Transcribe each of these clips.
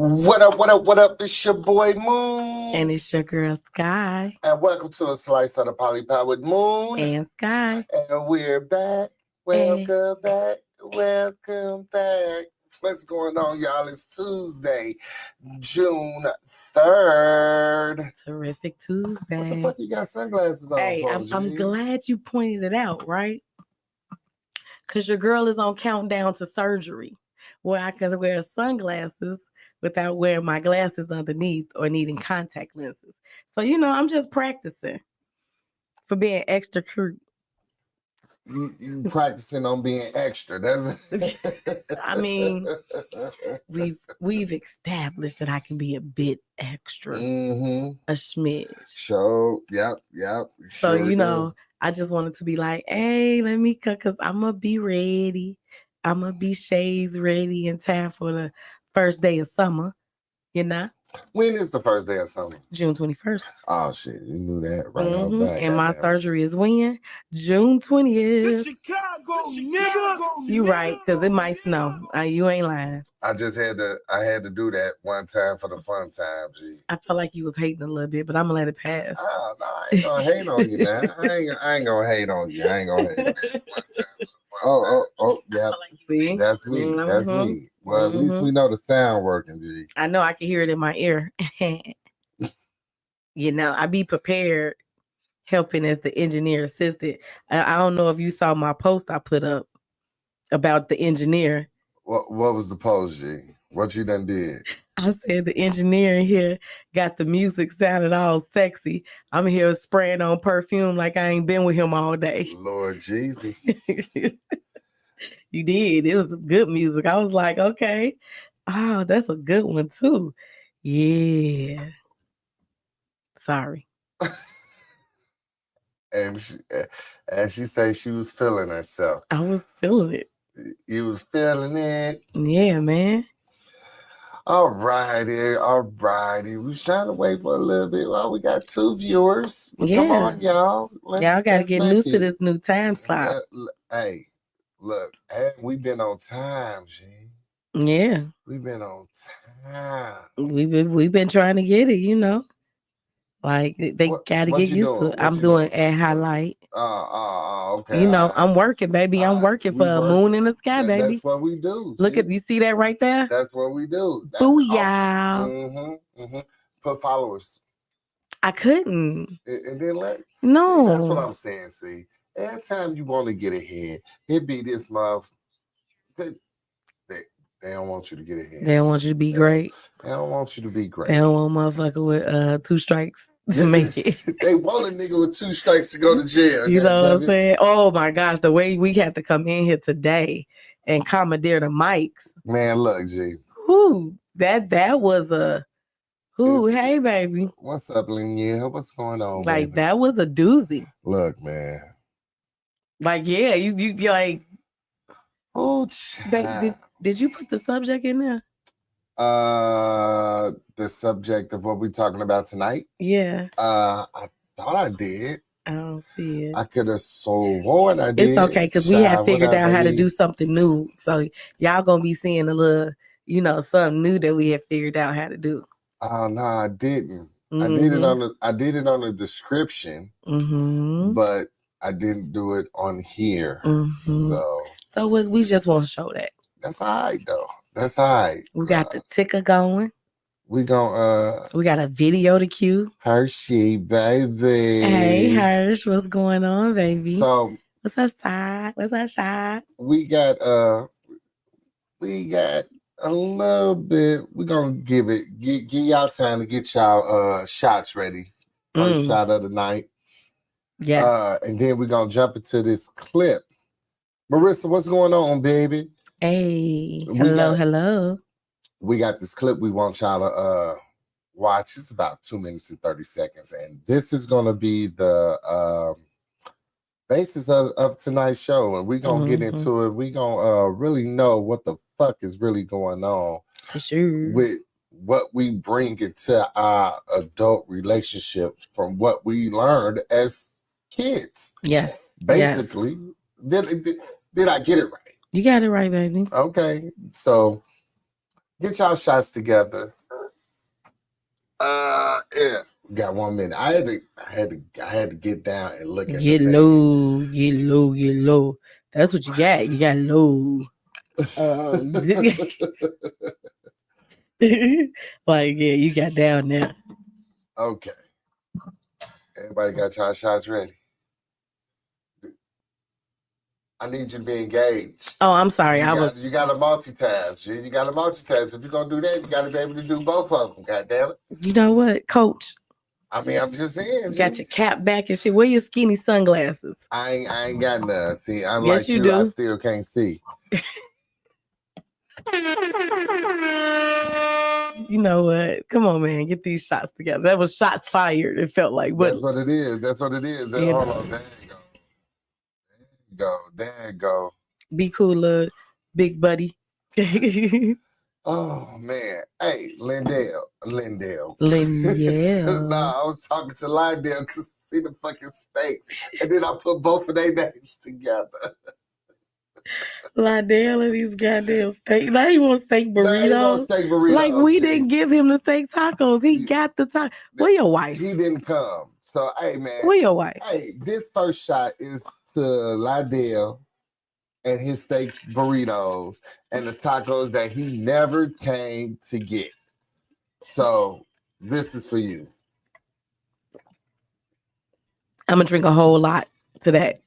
What up, what up, what up? It's your boy Moon. And it's your girl Sky. And welcome to a slice of the Poly Pie with Moon. And Sky. And we're back. Welcome back. Welcome back. What's going on, y'all? It's Tuesday, June 3rd. Terrific Tuesday. What the fuck you got sunglasses on for? I'm glad you pointed it out, right? Because your girl is on countdown to surgery where I can wear sunglasses without wearing my glasses underneath or needing contact lenses. So, I'm just practicing for being extra cute. You practicing on being extra. I mean, we've established that I can be a bit extra. A smidge. So, yep. So, I just wanted to be like, hey, let me cut because I'm going to be ready. I'm going to be shades ready in time for the first day of summer, When is the first day of summer? June 21st. Oh, shit. You knew that right off back. And my surgery is when? June 20th. Chicago, nigga. You right, because it might snow. You ain't lying. I had to do that one time for the fun time, G. I felt like you was hating a little bit, but I'm going to let it pass. Oh, no, I ain't going to hate on you now. I ain't going to hate on you. I ain't going to hate on you one time. Oh, yeah. See? That's me. That's me. Well, at least we know the sound working, G. I know I can hear it in my ear. I be prepared helping as the engineer assistant. I don't know if you saw my post I put up about the engineer. What was the post, G? What you done did? I said the engineer in here got the music sounded all sexy. I'm here spraying on perfume like I ain't been with him all day. Lord Jesus. You did. It was good music. I was like, okay. Oh, that's a good one too. Yeah. Sorry. And she said she was feeling herself. I was feeling it. You was feeling it? Yeah, man. All righty. We was trying to wait for a little bit. Well, we got 2 viewers. Yeah. Come on, y'all. Y'all got to get used to this new time slot. Hey, look, we've been on time, G. Yeah. We've been on time. We've been trying to get it, Like they got to get used to it. I'm doing a highlight. Okay. I'm working, baby. I'm working for a moon in the sky, baby. That's what we do. Look you see that right there? That's what we do. Booyah. Put followers. I couldn't. And then No. See, that's what I'm saying. See, every time you want to get ahead, it be this month. They don't want you to get ahead. They don't want you to be great. They don't want you to be great. They don't want motherfucker with 2 strikes to make it. They want a nigga with 2 strikes to go to jail. You know what I'm saying? Oh my gosh, the way we had to come in here today and commandeer the mics. Man, look, G. Whoo, that was a hey baby. What's up, Lynn? What's going on? Like baby? That was a doozy. Look, man. Like, yeah, you like. Oh, did you put the subject in there? The subject of what we're talking about tonight? Yeah. I thought I did. I don't see it. I could have sworn I did. It's okay, because we had figured out how to do something new. So y'all gonna be seeing a little, something new that we had figured out how to do. Oh no, I didn't. I did it on the description, but I didn't do it on here. So we just want to show that. That's all right, though. That's all right. We got the ticker going. We got a video to cue. Hershey, baby. Hey, Hirsch, what's going on, baby? So what's that side? What's that side? We got a little bit. We're gonna give y'all time to get y'all shots ready. First shot of the night. Yeah. And then we're gonna jump into this clip. Marissa, what's going on, baby? Hey, hello. We got this clip we want y'all to watch. It's about 2 minutes and 30 seconds. And this is going to be the basis of tonight's show. And we're going to get into it. We're going to really know what the fuck is really going on. For sure. With what we bring into our adult relationships from what we learned as kids. Yes. Basically. Yes. Did I get it right? You got it right, baby. Okay. So Get y'all shots together. Yeah. We got 1 minute. I had to get down and look at Get the low, get low, get low. That's what you got. You got low. Like, yeah, you got down there. Okay. Everybody got y'all shots ready? I need you to be engaged. Oh, I'm sorry. You got to multitask. You got to multitask. If you're going to do that, you got to be able to do both of them. God damn it. You know what, Coach? I mean, I'm just saying. You got your cap back and shit. Where your skinny sunglasses? I ain't got none. See, unlike you you, do. I still can't see. You know what? Come on, man. Get these shots together. That was shots fired. It felt like. But that's what it is. That's what it is. Yeah. Hold on. There you go. There you go. Be cool, big buddy. Oh, man. Hey, Lindell. Lindell. Nah, I was talking to Lindell because I see the fucking steak. And then I put both of their names together. Lindell and these goddamn steak. Now he wants steak burritos. Nah, he wants steak burritos. Like, we didn't give him the steak tacos. He got the tacos. Where your wife? He didn't come. So, hey, man. Where your wife? Hey, this first shot is to Lindell and his steak burritos and the tacos that he never came to get. So this is for you. I'm gonna drink a whole lot to that.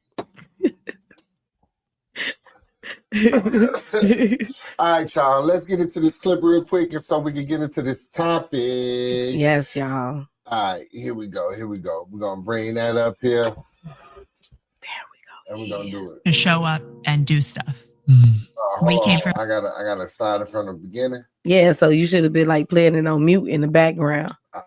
All right, y'all. Let's get into this clip real quick, and so we can get into this topic. Yes, y'all. All right, here we go. We're gonna bring that up here. There we go. And we're gonna do it. To show up and do stuff. We came from. I gotta start it from the beginning. Yeah, so you should have been like playing it on mute in the background. I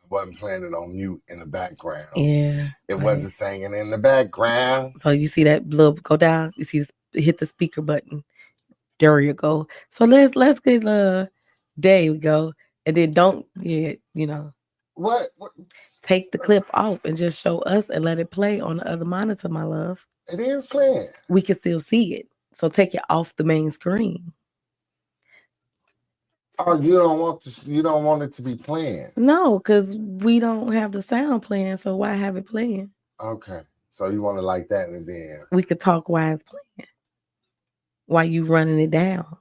wasn't playing it on mute in the background. Yeah, it wasn't singing in the background. So you see that blue go down. You see, hit the speaker button. There you go. So let's get there you go, and then don't what take the clip off and just show us and let it play on the other monitor, my love. It is playing. We can still see it. So take it off the main screen. Oh, you don't want it to be playing? No, because we don't have the sound playing, so why have it playing? Okay. So you want it like that, and then we could talk while it's playing. While you running it down.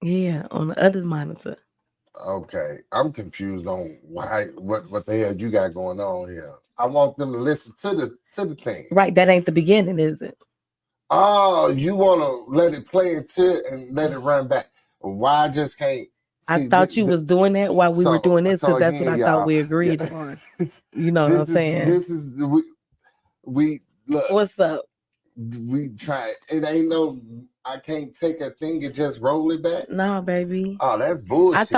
Yeah, on the other monitor. Okay. I'm confused on what the hell you got going on here. I want them to listen to the thing. Right, that ain't the beginning, is it? Oh, you want to let it play until and let it run back. Why I just can't? I thought you was doing that while we were doing this, because that's what I thought we agreed on. You know what I'm saying? This is we look. What's up? We try. It ain't no. I can't take a thing and just roll it back. No, baby. Oh, that's bullshit.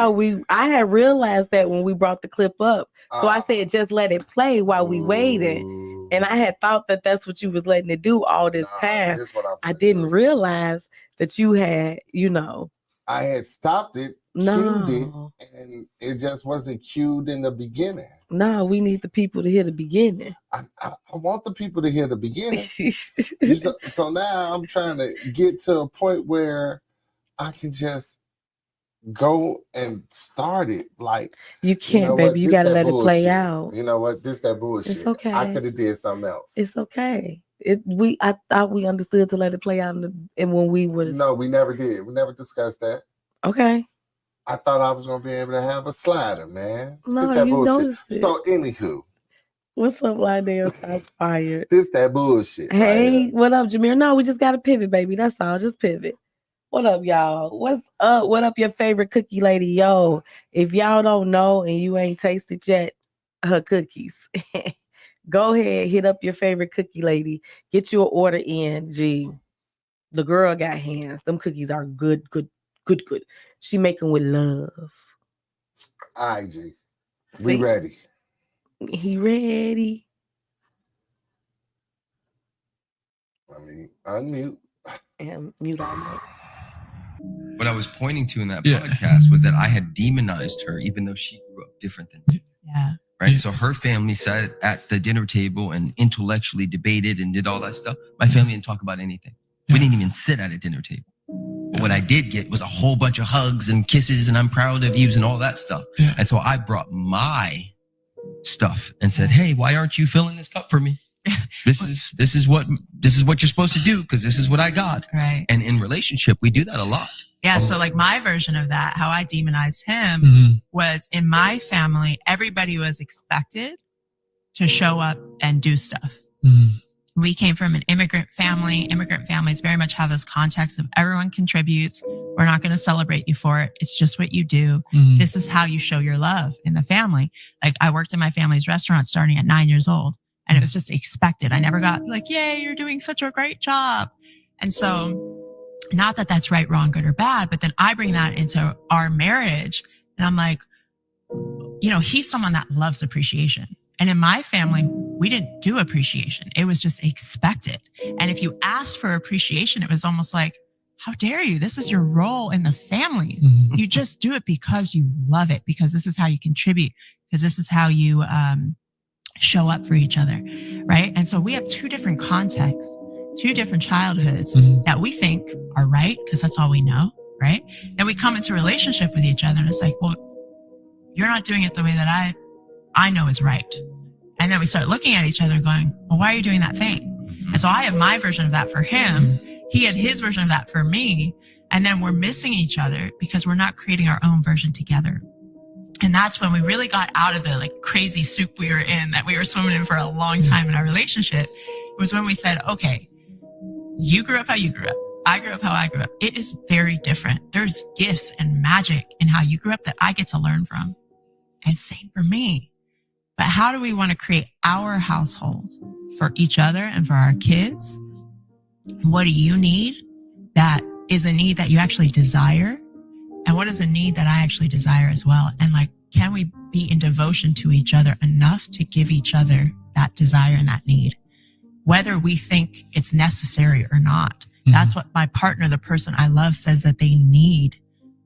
I had realized that when we brought the clip up. So I said, just let it play while we waited. And I had thought that that's what you was letting it do all this time. I didn't realize that you had, I had stopped it, cued it, and it just wasn't cued in the beginning. No, we need the people to hear the beginning. I want the people to hear the beginning. So now I'm trying to get to a point where I can just go and start it. Like, you can't, baby. You gotta let it play out. You know what? This that bullshit. It's okay. I could have did something else. It's okay. I thought we understood to let it play out, and when we was no, we never did. We never discussed that. Okay. I thought I was gonna be able to have a slider, man. No, this that you bullshit. noticed it. So anywho, what's up, Lydell? Shots fired. This that bullshit. Hey, right, what up, Jameer? No, we just got to pivot, baby. That's all. Just pivot. What up, y'all? What's up? What up, your favorite cookie lady? Yo, if y'all don't know and you ain't tasted yet her cookies, go ahead, hit up your favorite cookie lady. Get your order in. G, the girl got hands. Them cookies are good. She make them with love. All right, G. We ready. He ready. Let me unmute. And mute all mic. What I was pointing to in that podcast was that I had demonized her, even though she grew up different than me. Yeah. Right. So her family sat at the dinner table and intellectually debated and did all that stuff. My family didn't talk about anything. We didn't even sit at a dinner table. But what I did get was a whole bunch of hugs and kisses and I'm proud of you and all that stuff. Yeah. And so I brought my stuff and said, hey, why aren't you filling this cup for me? This is what you're supposed to do because this is what I got. Right. And in relationship, we do that a lot. Yeah. So like my version of that, how I demonized him was in my family, everybody was expected to show up and do stuff. We came from an immigrant family. Immigrant families very much have this context of everyone contributes. We're not going to celebrate you for it. It's just what you do. This is how you show your love in the family. Like I worked in my family's restaurant starting at 9 years old and it was just expected. I never got like, yay, you're doing such a great job. And so not that that's right, wrong, good or bad, but then I bring that into our marriage and I'm like, you know, he's someone that loves appreciation. And in my family, we didn't do appreciation. It was just expected. And if you asked for appreciation, it was almost like, how dare you? This is your role in the family. You just do it because you love it, because this is how you contribute, because this is how you show up for each other, right? And so we have two different contexts, two different childhoods that we think are right, because that's all we know, right? And we come into a relationship with each other and it's like, well, you're not doing it the way that I know is right. And then we start looking at each other and going, well, why are you doing that thing? And so I have my version of that for him. He had his version of that for me. And then we're missing each other because we're not creating our own version together. And that's when we really got out of the like crazy soup we were in that we were swimming in for a long time in our relationship. It was when we said, okay, you grew up how you grew up. I grew up how I grew up. It is very different. There's gifts and magic in how you grew up that I get to learn from. And same for me. But how do we want to create our household for each other and for our kids? What do you need that is a need that you actually desire? And what is a need that I actually desire as well? And like, can we be in devotion to each other enough to give each other that desire and that need, whether we think it's necessary or not? That's what my partner, the person I love, says that they need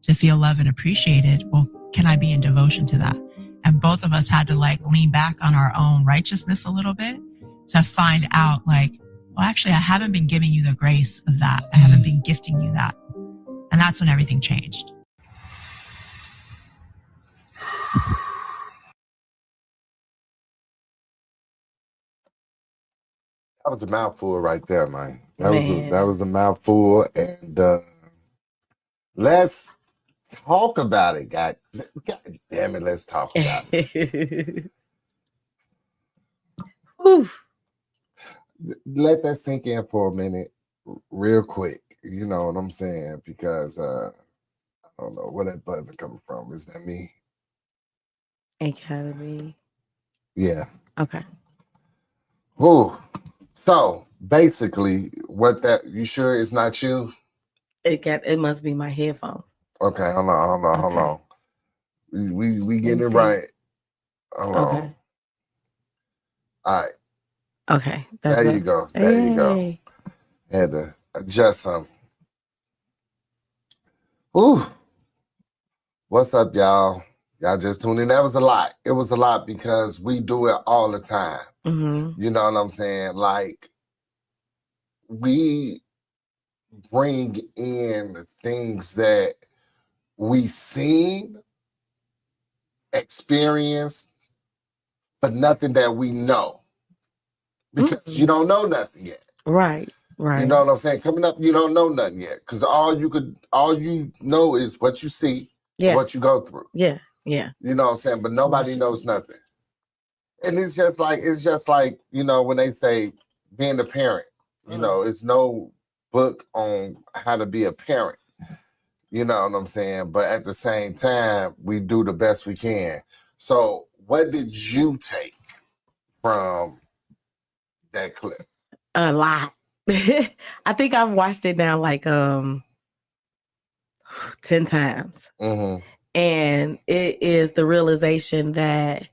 to feel loved and appreciated. Well, can I be in devotion to that? And both of us had to like lean back on our own righteousness a little bit to find out like, well, actually, I haven't been giving you the grace of that. I haven't been gifting you that. And that's when everything changed. That was a mouthful right there, man. That was a mouthful. And let's talk about it. God damn it, let's talk about it. Let that sink in for a minute, real quick. You know what I'm saying? Because I don't know where that buzzing coming from. Is that me? It gotta be. Yeah. Okay. Ooh. So basically, you sure it's not you? It must be my headphones. Okay, hold on. We getting it right. Hold on. Okay. All right. Okay. There you go. You go. Had to adjust some. Ooh. What's up, y'all? Y'all just tuned in. That was a lot. It was a lot because we do it all the time. You know what I'm saying? Like, we bring in things that we seen, experienced, but nothing that we know. Because you don't know nothing yet. Right. You know what I'm saying? Coming up, you don't know nothing yet. Because all you know is what you see, what you go through. Yeah. You know what I'm saying? But nobody knows nothing. And it's just like, you know, when they say being a parent, you know, it's no book on how to be a parent. You know what I'm saying? But at the same time, we do the best we can. So what did you take from that clip? A lot. I think I've watched it now like 10 times. And it is the realization that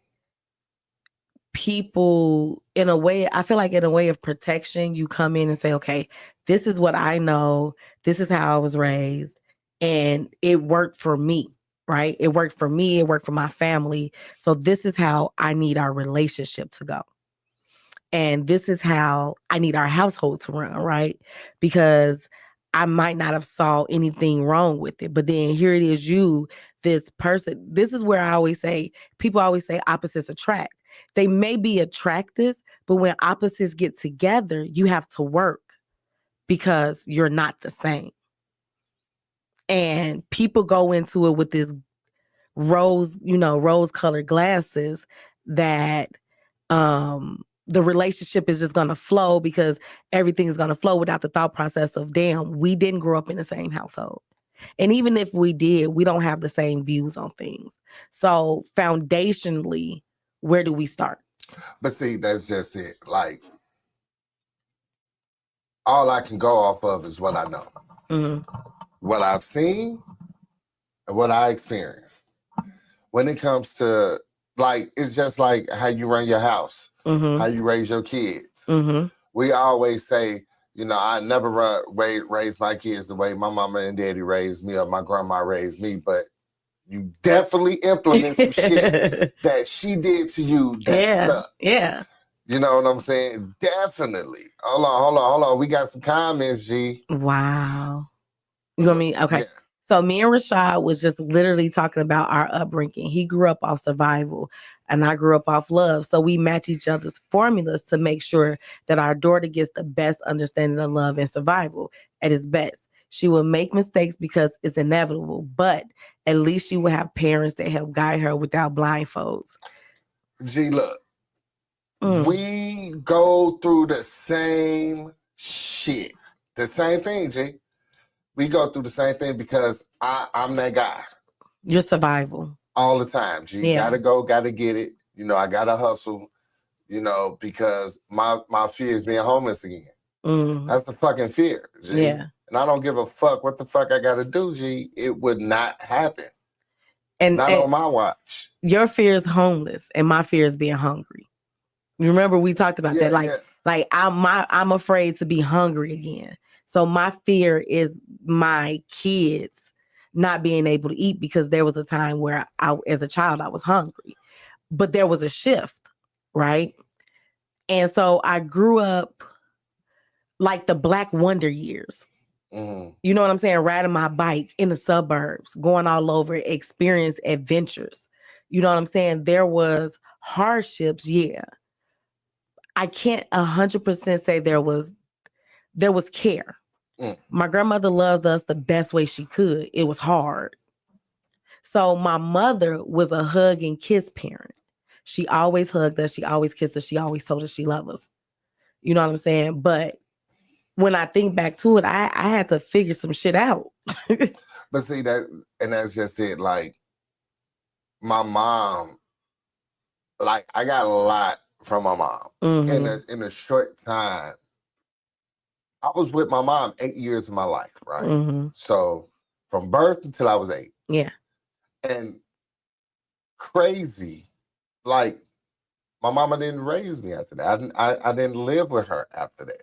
people, in a way, I feel like in a way of protection, you come in and say, okay, this is what I know. This is how I was raised. And it worked for me, right? It worked for me. It worked for my family. So this is how I need our relationship to go. And this is how I need our household to run, right? Because I might not have saw anything wrong with it. But then here it is, this person. This is where I always say, people always say opposites attract. They may be attractive, but when opposites get together, you have to work because you're not the same. And people go into it with this rose colored glasses that the relationship is just going to flow because everything is going to flow without the thought process of, damn, we didn't grow up in the same household. And even if we did, we don't have the same views on things. So foundationally, where do we start? But see, that's just it. Like, all I can go off of is what I know, what I've seen, and what I experienced. When it comes to, like, it's just like how you run your house, how you raise your kids. We always say, you know, I never raised my kids the way my mama and daddy raised me or my grandma raised me, but you definitely implement some shit that she did to you. Yeah. You know what I'm saying? Definitely. Hold on. We got some comments, G. Wow. You know what I mean? Okay. Yeah. So me and Rashad was just literally talking about our upbringing. He grew up off survival and I grew up off love. So we match each other's formulas to make sure that our daughter gets the best understanding of love and survival at its best. She will make mistakes because it's inevitable, but at least she will have parents that help guide her without blindfolds. G, look. We go through the same shit. The same thing, G. We go through the same thing because I'm that guy. Your survival. All the time, G. Yeah. Gotta go, gotta get it. You know, I gotta hustle, you know, because my fear is being homeless again. That's the fucking fear, G. Yeah. And I don't give a fuck what the fuck I gotta do, G. It would not happen. And on my watch. Your fear is homeless and my fear is being hungry. Remember we talked about that? Like I'm afraid to be hungry again. So my fear is my kids not being able to eat because there was a time where as a child, I was hungry, but there was a shift, right? And so I grew up like the Black Wonder years. You know what I'm saying? Riding my bike in the suburbs, going all over, experience adventures. You know what I'm saying? There was hardships, yeah. I can't 100% say there was care. My grandmother loved us the best way she could. It was hard. So my mother was a hug and kiss parent. She always hugged us. She always kissed us. She always told us she loved us. You know what I'm saying? But when I think back to it, I had to figure some shit out. But see that's just it. Like my mom, like I got a lot from my mom in a short time. I was with my mom 8 years of my life, right? So from birth until I was 8. Yeah. And crazy, like my mama didn't raise me after that. I didn't live with her after that.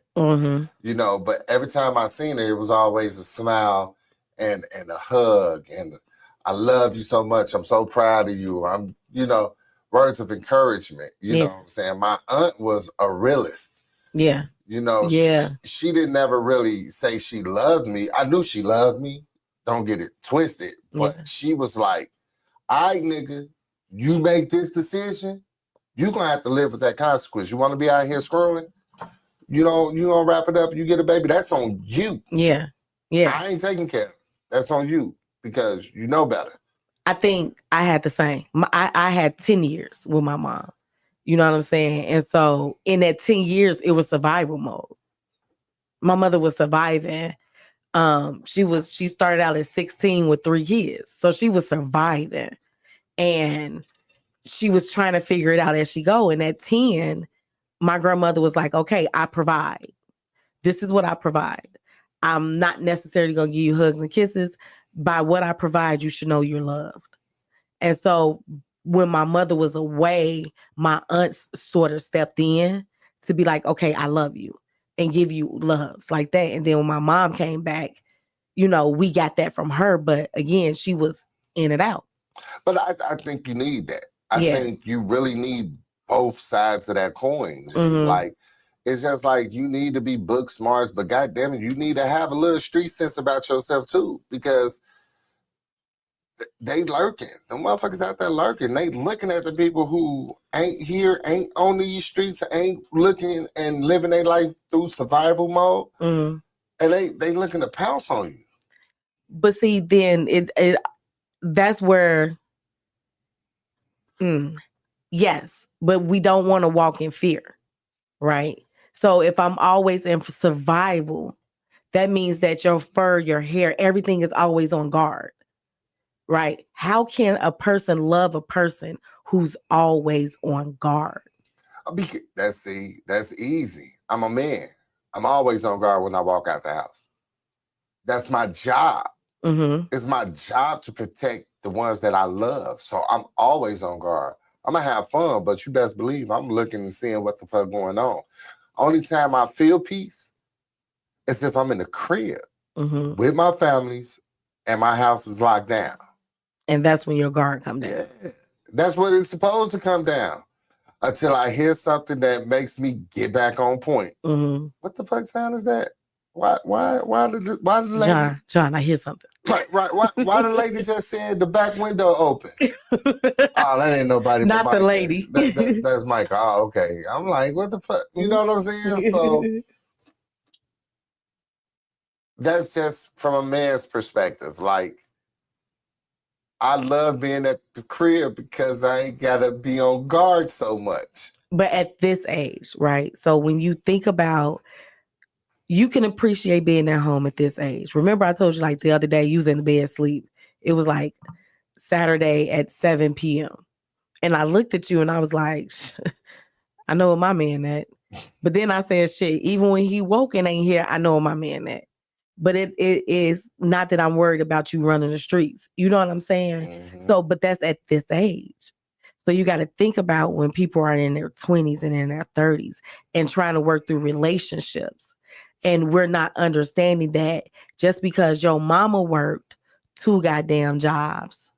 You know, but every time I seen her, it was always a smile and a hug and I love you so much. I'm so proud of you. I'm, you know, words of encouragement. You know what I'm saying? My aunt was a realist. Yeah. You know, she didn't ever really say she loved me. I knew she loved me. Don't get it twisted. But she was like, all right, nigga, you make this decision, you're going to have to live with that consequence. You want to be out here screwing? You know, you going to wrap it up and you get a baby. That's on you. Yeah. Yeah. I ain't taking care of it. That's on you because you know better. I think I had the same. I had 10 years with my mom. You know what I'm saying? And so in that 10 years, it was survival mode. My mother was surviving. She started out at 16 with 3 kids. So she was surviving. And she was trying to figure it out as she go. And at 10, my grandmother was like, okay, I provide. This is what I provide. I'm not necessarily going to give you hugs and kisses. By what I provide, you should know you're loved. And so when my mother was away, my aunts sort of stepped in to be like, okay, I love you and give you loves like that. And then when my mom came back, you know, we got that from her. But again, she was in and out. But I think you need that. I think you really need both sides of that coin. Like, It's just like you need to be book smart, but goddamn it, you need to have a little street sense about yourself too, because they lurking. The motherfuckers out there lurking. They looking at the people who ain't here, ain't on these streets, ain't looking and living their life through survival mode, Mm. and they looking to pounce on you. But see, then it that's where, yes, but we don't want to walk in fear, right? So if I'm always in survival, that means that your fur, your hair, everything is always on guard, right? How can a person love a person who's always on guard? That's easy. I'm a man. I'm always on guard when I walk out the house. That's my job. Mm-hmm. It's my job to protect the ones that I love. So I'm always on guard. I'm gonna have fun, but you best believe I'm looking and seeing what the fuck going on. Only time I feel peace is if I'm in the crib with my families and my house is locked down. And that's when your guard comes down. Yeah. That's what it's supposed to come down. Until I hear something that makes me get back on point. What the fuck sound is that? Why did the lady? John, I hear something. Right. Why the lady just said the back window open? Oh, that ain't nobody. Not but the Mike. lady. That's Mike. Oh, okay. I'm like, what the fuck? You know what I'm saying? So that's just from a man's perspective. Like, I love being at the crib because I ain't gotta be on guard so much. But at this age, right? So when you think about, you can appreciate being at home at this age. Remember, I told you like the other day, you was in the bed asleep. It was like Saturday at 7 p.m. And I looked at you and I was like, I know what my man at. But then I said, shit, even when he woke and ain't here, I know what my man at. But it is not that I'm worried about you running the streets. You know what I'm saying? So, but that's at this age. So you got to think about when people are in their 20s and in their 30s and trying to work through relationships. And we're not understanding that just because your mama worked 2 goddamn jobs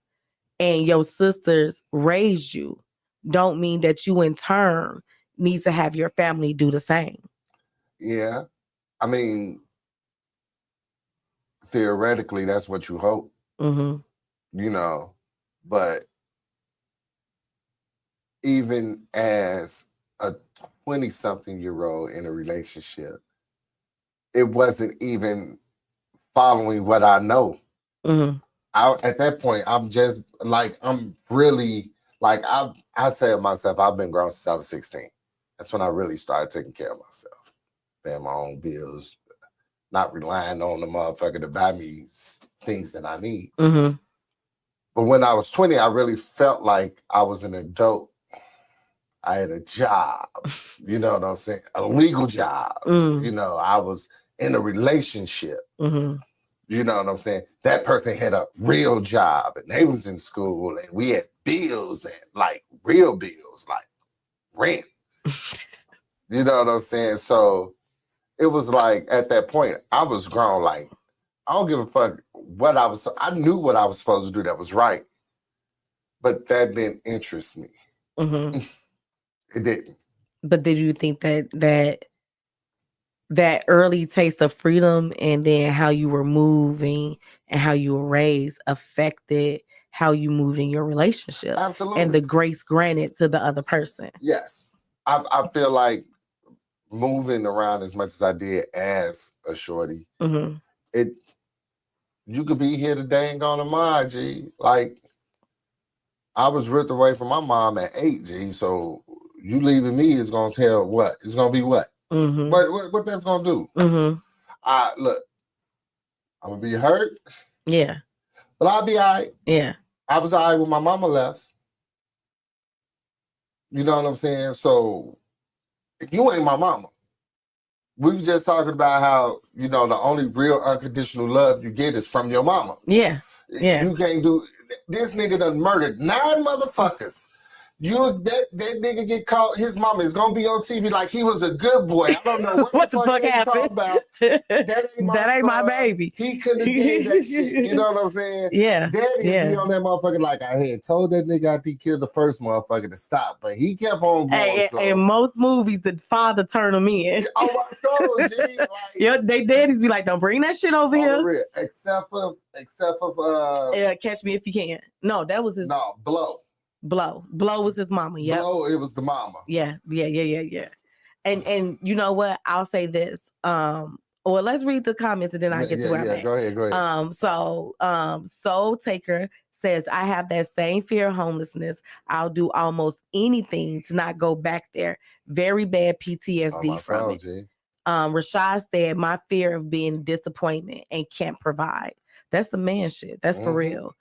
and your sisters raised you, don't mean that you in turn need to have your family do the same. Yeah. I mean, theoretically, that's what you hope. You know, but even as a 20-something-year-old in a relationship, it wasn't even following what I know. At that point, I'm just like, I'm really like, I tell myself I've been grown since I was 16. That's when I really started taking care of myself, paying my own bills, not relying on the motherfucker to buy me things that I need. But when I was 20, I really felt like I was an adult. I had a job, you know what I'm saying? A legal job. You know, I was in a relationship. You know what I'm saying? That person had a real job and they was in school and we had bills and like real bills, like rent. You know what I'm saying? So it was like at that point, I was grown. Like, I don't give a fuck what I knew what I was supposed to do that was right. But that didn't interest me. It didn't. But did you think that early taste of freedom and then how you were moving and how you were raised affected how you moved in your relationship? Absolutely. And the grace granted to the other person? Yes. I feel like moving around as much as I did as a shorty, you could be here today and gone tomorrow, G. Like, I was ripped away from my mom at 8, G. So you leaving me is gonna tell what? It's gonna be what? What that's gonna do? Look, I'm gonna be hurt. Yeah. But I'll be all right. Yeah. I was all right when my mama left. You know what I'm saying? So you ain't my mama. We were just talking about how, you know, the only real unconditional love you get is from your mama. Yeah. Yeah. You can't do this. Nigga done murdered 9 motherfuckers. that nigga get caught. His mama is gonna be on TV like he was a good boy. I don't know what the fuck they talking about. That ain't my baby. He couldn't have did that shit. You know what I'm saying? Yeah. Daddy be on that motherfucker like I had told that nigga after he killed the first motherfucker to stop, but he kept on going. Hey, in most movies, the father turn them in. Oh my God, G. Like, yeah, they daddies be like, don't bring that shit over here. Real. Except for Catch Me If You Can. No, that was his. No, Blow. Blow was his mama. Yeah. Blow, it was the mama. Yeah. And you know what? I'll say this. Well, let's read the comments and then I get to where I'm at. Go ahead. Soul Taker says, I have that same fear of homelessness. I'll do almost anything to not go back there. Very bad PTSD from it. G. Rashad said, my fear of being disappointment and can't provide. That's the man shit. That's for real.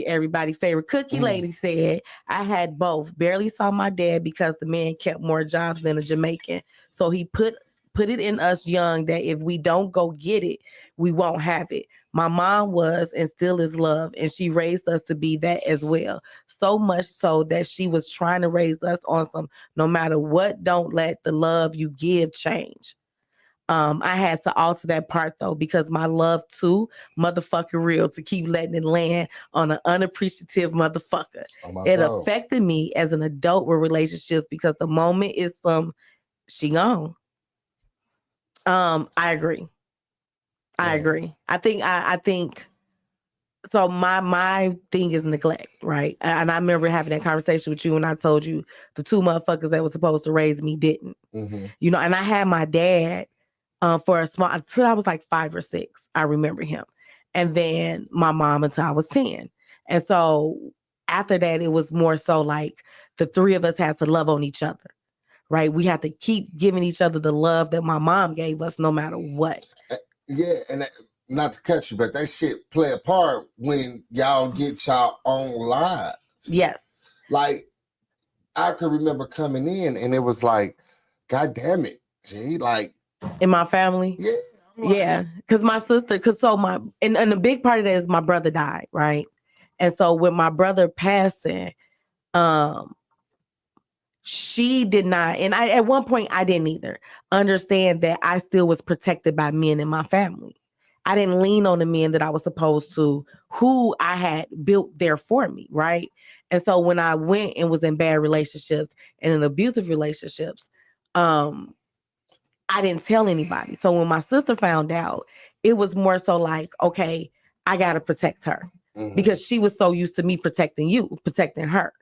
Everybody's favorite Cookie Lady said, I had both. Barely saw my dad because the man kept more jobs than a Jamaican. So he put it in us young that if we don't go get it, we won't have it. My mom was and still is love, and she raised us to be that as well. So much so that she was trying to raise us on some, no matter what, don't let the love you give change. I had to alter that part though, because my love too motherfucking real to keep letting it land on an unappreciative motherfucker. It affected me as an adult with relationships because the moment is she gone. I agree. I think so. My thing is neglect, right? And I remember having that conversation with you when I told you the two motherfuckers that were supposed to raise me didn't. You know, and I had my dad for a small until I was like 5 or 6. I remember him, and then my mom until I was 10. And so after that, it was more so like the three of us had to love on each other, right? We had to keep giving each other the love that my mom gave us, no matter what. Yeah, and not to cut you, but that shit play a part when y'all get y'all own lives. Yes. Like, I could remember coming in and it was like, God damn it, G, like. In my family? Yeah. Yeah, because my sister, and the big part of that is my brother died, right? And so with my brother passing, she did not, and I at one point I didn't either understand that I still was protected by men in my family. I didn't lean on the men that I was supposed to, who I had built there for me, right? And so when I went and was in bad relationships and in abusive relationships, I didn't tell anybody. So when my sister found out, it was more so like, okay, I got to protect her because she was so used to me protecting her.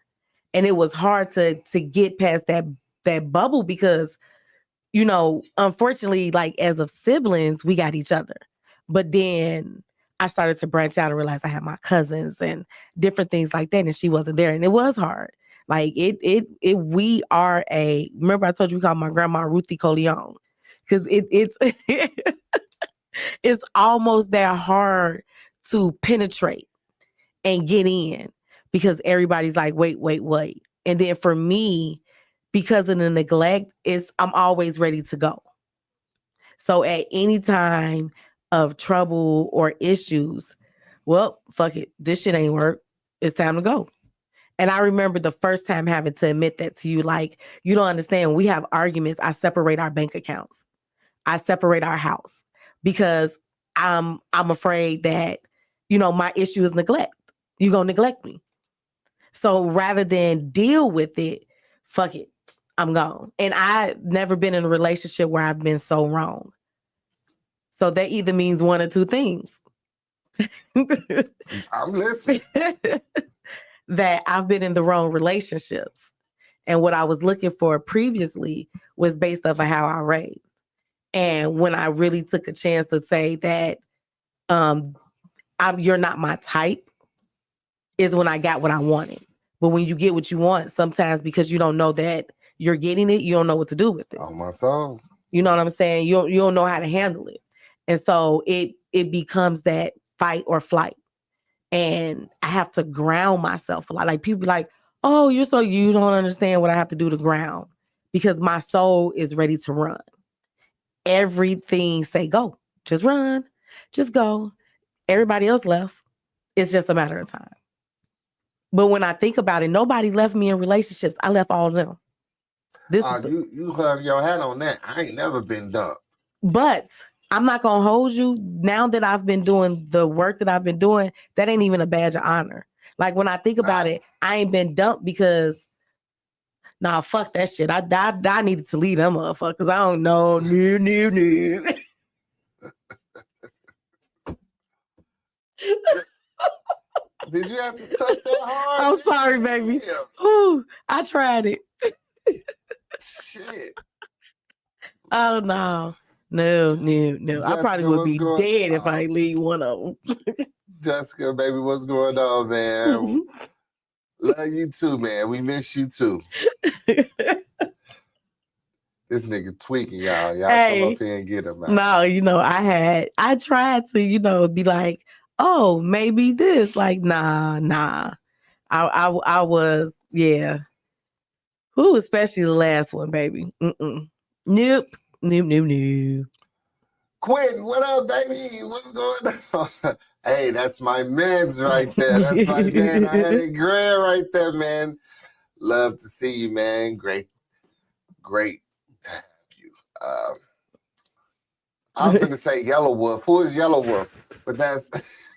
And it was hard to get past that bubble because, you know, unfortunately, like as of siblings, we got each other. But then I started to branch out and realize I had my cousins and different things like that. And she wasn't there. And it was hard. Like we are remember I told you we called my grandma Ruthie Coleon. Because it's it's almost that hard to penetrate and get in because everybody's like, wait. And then for me, because of the neglect, I'm always ready to go. So at any time of trouble or issues, well, fuck it. This shit ain't work. It's time to go. And I remember the first time having to admit that to you, like, you don't understand. When we have arguments, I separate our bank accounts. I separate our house because I'm afraid that, you know, my issue is neglect. You're going to neglect me. So rather than deal with it, fuck it, I'm gone. And I've never been in a relationship where I've been so wrong. So that either means one or two things. I'm listening. That I've been in the wrong relationships. And what I was looking for previously was based off of how I raised. And when I really took a chance to say that you're not my type, is when I got what I wanted. But when you get what you want, sometimes because you don't know that you're getting it, you don't know what to do with it. Oh, my soul. You know what I'm saying? You don't know how to handle it. And so it becomes that fight or flight. And I have to ground myself a lot. Like people be like, oh, you don't understand what I have to do to ground because my soul is ready to run. Everything say go, just run, just go. Everybody else left. It's just a matter of time. But when I think about it, nobody left me in relationships. I left all of them. You hung your hat on that. I ain't never been dumped. But I'm not gonna hold you. Now that I've been doing the work that I've been doing, that ain't even a badge of honor. Like when I think about it, I ain't been dumped because nah, fuck that shit. I needed to leave them motherfuckers. I don't know. No. Did you have to tuck that hard? I'm sorry, baby. Ooh, I tried it. Shit. Oh no. No. I probably would be dead if I leave one of them. Jessica, baby, what's going on, man? Love you too, man. We miss you too. This nigga tweaking, y'all. Y'all come up here and get him out. No, I tried to, be like, oh, maybe this. Like, nah. I was, yeah. Who, especially the last one, baby. Nope. Quentin, what up, baby? What's going on? Hey, that's my man's right there. That's my man. I had a grand right there, man. Love to see you, man. Great to have you. I was going to say Yellow Wolf. Who is Yellow Wolf? But that's...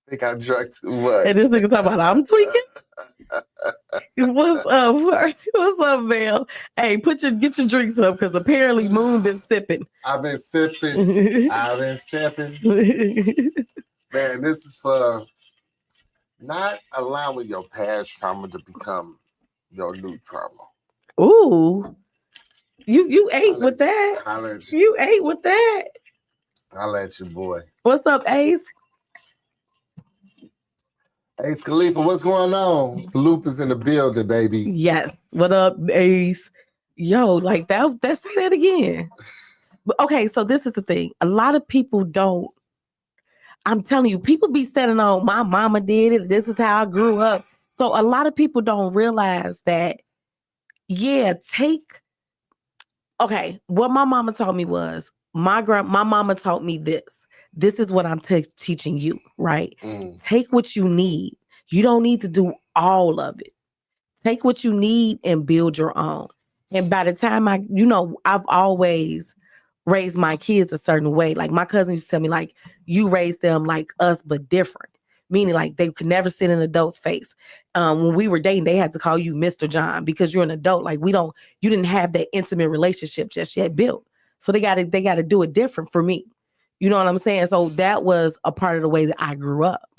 I think I drank too much. And this nigga talking about I'm tweaking. What's up? What's up, Val? Hey, get your drinks up because apparently Moon been sipping. I've been sipping. Man, this is for not allowing your past trauma to become your new trauma. Ooh. You ate with that. You ate with that. I'll let you, boy. What's up, Ace? Ace Khalifa, what's going on? The loop is in the building, baby. Yes. What up, Ace? Yo, like that. Say that again. But okay, so this is the thing. A lot of people don't. I'm telling you, people be standing on my mama did it. This is how I grew up. So a lot of people don't realize that. Yeah, okay, what my mama taught me was my mama taught me this. This is what I'm teaching you, right? Take what you need. You don't need to do all of it. Take what you need and build your own. And by the time I've always raised my kids a certain way. Like my cousin used to tell me, like, you raised them like us, but different. Meaning like they could never sit in an adult's face. When we were dating, they had to call you Mr. John because you're an adult. Like you didn't have that intimate relationship just yet built. So they got to do it different for me. You know what I'm saying? So that was a part of the way that I grew up.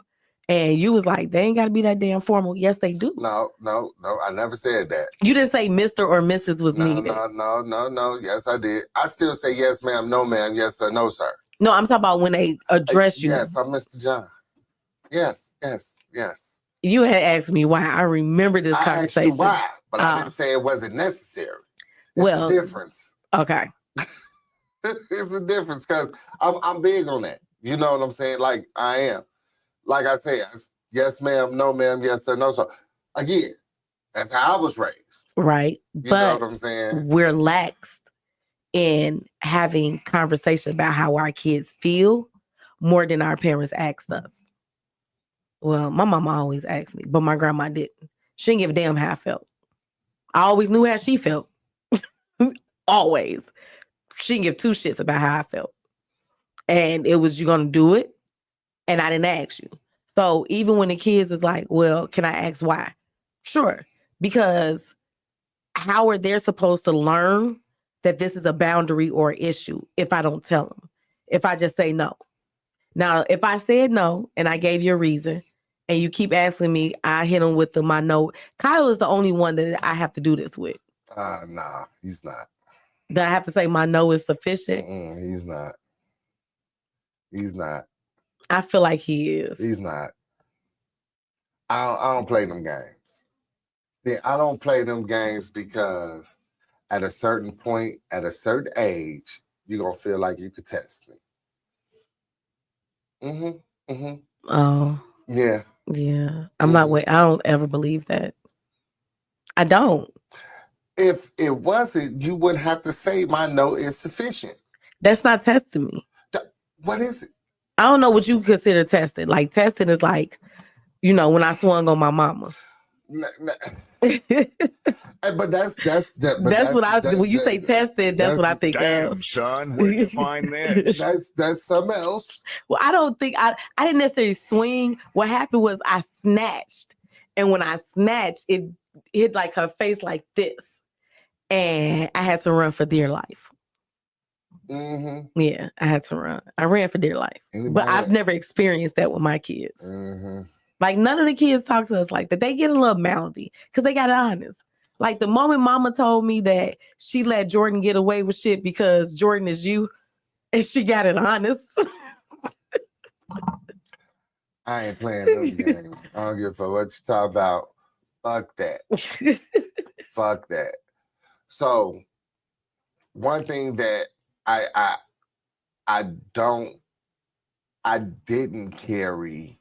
And you was like, they ain't got to be that damn formal. Yes, they do. No. I never said that. You didn't say Mr. or Mrs. was needed. No. Yes, I did. I still say yes, ma'am, no, ma'am, yes, sir, no, sir. No, I'm talking about when they address you. Yes, I'm Mr. John. Yes. You had asked me why. I remember this conversation. I asked you why, but I didn't say it wasn't necessary. It's a difference. Okay. It's a difference because I'm big on that. You know what I'm saying? Like I am. Like I say, yes, ma'am, no, ma'am, yes, sir, no, sir. Again, that's how I was raised. Right. You know what I'm saying? We're laxed in having conversation about how our kids feel more than our parents asked us. Well, my mama always asked me, but my grandma didn't. She didn't give a damn how I felt. I always knew how she felt. Always. She didn't give two shits about how I felt. And it was, you gonna do it? And I didn't ask you. So even when the kids is like, well, can I ask why? Sure. Because how are they supposed to learn that this is a boundary or issue if I don't tell them? If I just say no. Now, if I said no and I gave you a reason and you keep asking me, I hit them with my no. Kyle is the only one that I have to do this with. Nah, he's not. Do I have to say my no is sufficient? He's not. He's not. I feel like he is. He's not. I don't play them games. See, I don't play them games because at a certain point, at a certain age, you're going to feel like you could test me. Oh. Yeah. Yeah. I'm not I don't ever believe that. I don't. If it wasn't, you wouldn't have to say my no is sufficient. That's not testing me. What is it? I don't know what you consider testing. Like testing is like, You know, when I swung on my mama. But that's What I when you say tested, that's what I think Damn, of. son, where'd you find this? That's something else. Well, I don't think I didn't necessarily swing. What happened was I snatched, and when I snatched, it hit like her face like this, and I had to run for dear life. Mm-hmm. Yeah, I had to run. I ran for dear life, but I've never experienced that with my kids. Mm-hmm. Like none of the kids talk to us like that. They get a little mouthy because they got honest. Like the moment Mama told me that she let Jordan get away with shit because Jordan is you, and she got it honest. I ain't playing those games. I don't give a fuck what you talk about. Fuck that. Fuck that. So one thing that I didn't carry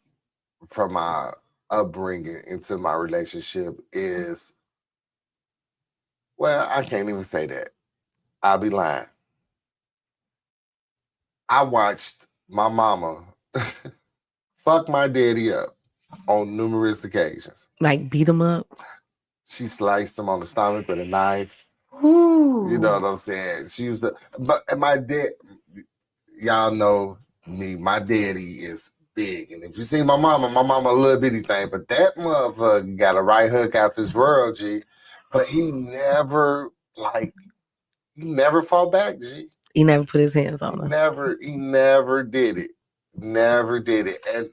from my upbringing into my relationship is, well, I can't even say that. I'll be lying. I watched my mama fuck my daddy up on numerous occasions. Like beat him up. She sliced him on the stomach with a knife. Ooh. You know what I'm saying? She used to, but my dad, y'all know me, my daddy is big. And if you see my mama a little bitty thing, but that motherfucker got a right hook out this world, G. But he never fought back, G. He never put his hands on her. He never did it. Never did it. And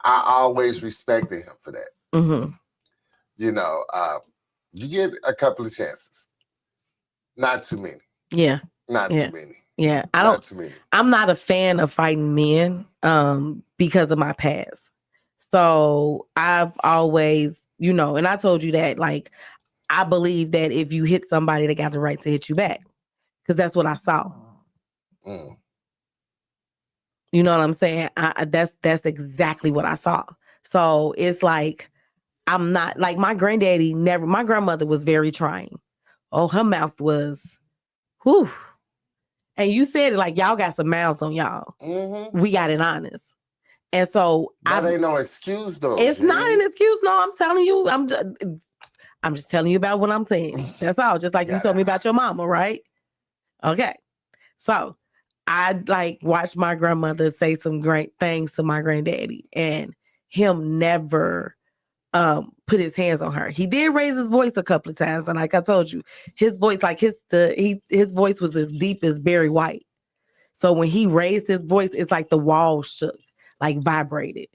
I always respected him for that. Mm-hmm. You know, you get a couple of chances. Not too many. Yeah. Not too many. Yeah. Not too many. I'm not a fan of fighting men because of my past. So I've always, you know, and I told you that, like, I believe that if you hit somebody, they got the right to hit you back. Because that's what I saw. Mm. You know what I'm saying? That's exactly what I saw. So it's like, I'm not, like my grandmother was very trying. Oh, her mouth was, whew. And you said it like, y'all got some mouths on y'all. Mm-hmm. We got it honest. And so that ain't no excuse though. It's not an excuse. No, I'm telling you, I'm just telling you about what I'm saying. That's all. Just like you told me about your mama, right? Okay. So I like watched my grandmother say some great things to my granddaddy, and him never put his hands on her. He did raise his voice a couple of times, and like I told you, his voice, like his voice was as deep as Barry White. So when he raised his voice, it's like the wall shook, like vibrated.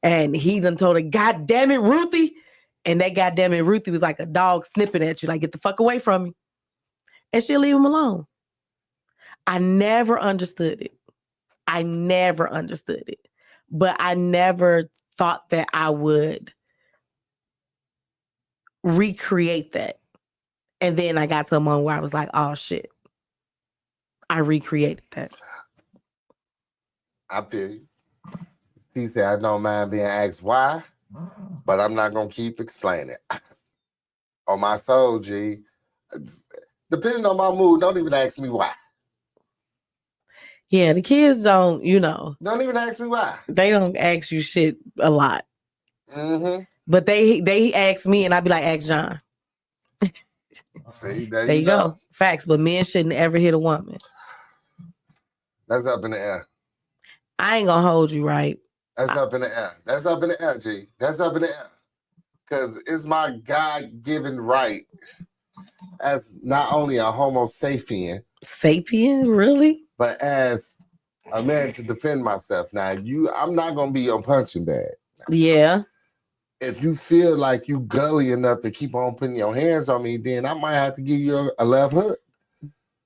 And he done told her, "God damn it, Ruthie." And that goddamn it, Ruthie was like a dog snipping at you, like, get the fuck away from me. And she'll leave him alone. I never understood it. But I never thought that I would recreate that. And then I got to a moment where I was like, oh shit. I recreated that. I feel you. He said, I don't mind being asked why, but I'm not going to keep explaining. On my soul, G, depending on my mood, don't even ask me why. Yeah, the kids don't, you know. Don't even ask me why. They don't ask you shit a lot. Mm-hmm. But they ask me, and I be like, ask John. See, there you go. Facts, but men shouldn't ever hit a woman. That's up in the air. I ain't gonna hold you, right? That's up in the air. That's up in the air, G. That's up in the air. Because it's my God-given right as not only a homo sapien. Sapien? Really? But as a man to defend myself. Now, I'm not going to be your punching bag. Yeah. If you feel like you gully enough to keep on putting your hands on me, then I might have to give you a left hook.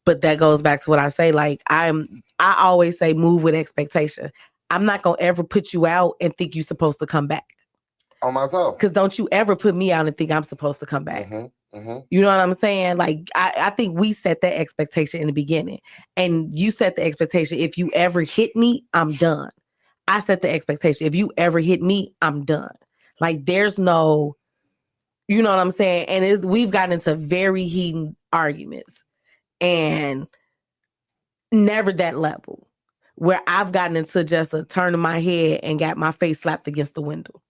But that goes back to what I say. Like, I always say move with expectation. I'm not going to ever put you out and think you're supposed to come back. On myself. Because don't you ever put me out and think I'm supposed to come back. Mm-hmm, mm-hmm. You know what I'm saying? Like, I think we set that expectation in the beginning. And you set the expectation. If you ever hit me, I'm done. I set the expectation. If you ever hit me, I'm done. Like, there's no, you know what I'm saying? And we've gotten into very heated arguments. And never that level where I've gotten into just a turn of my head and got my face slapped against the window.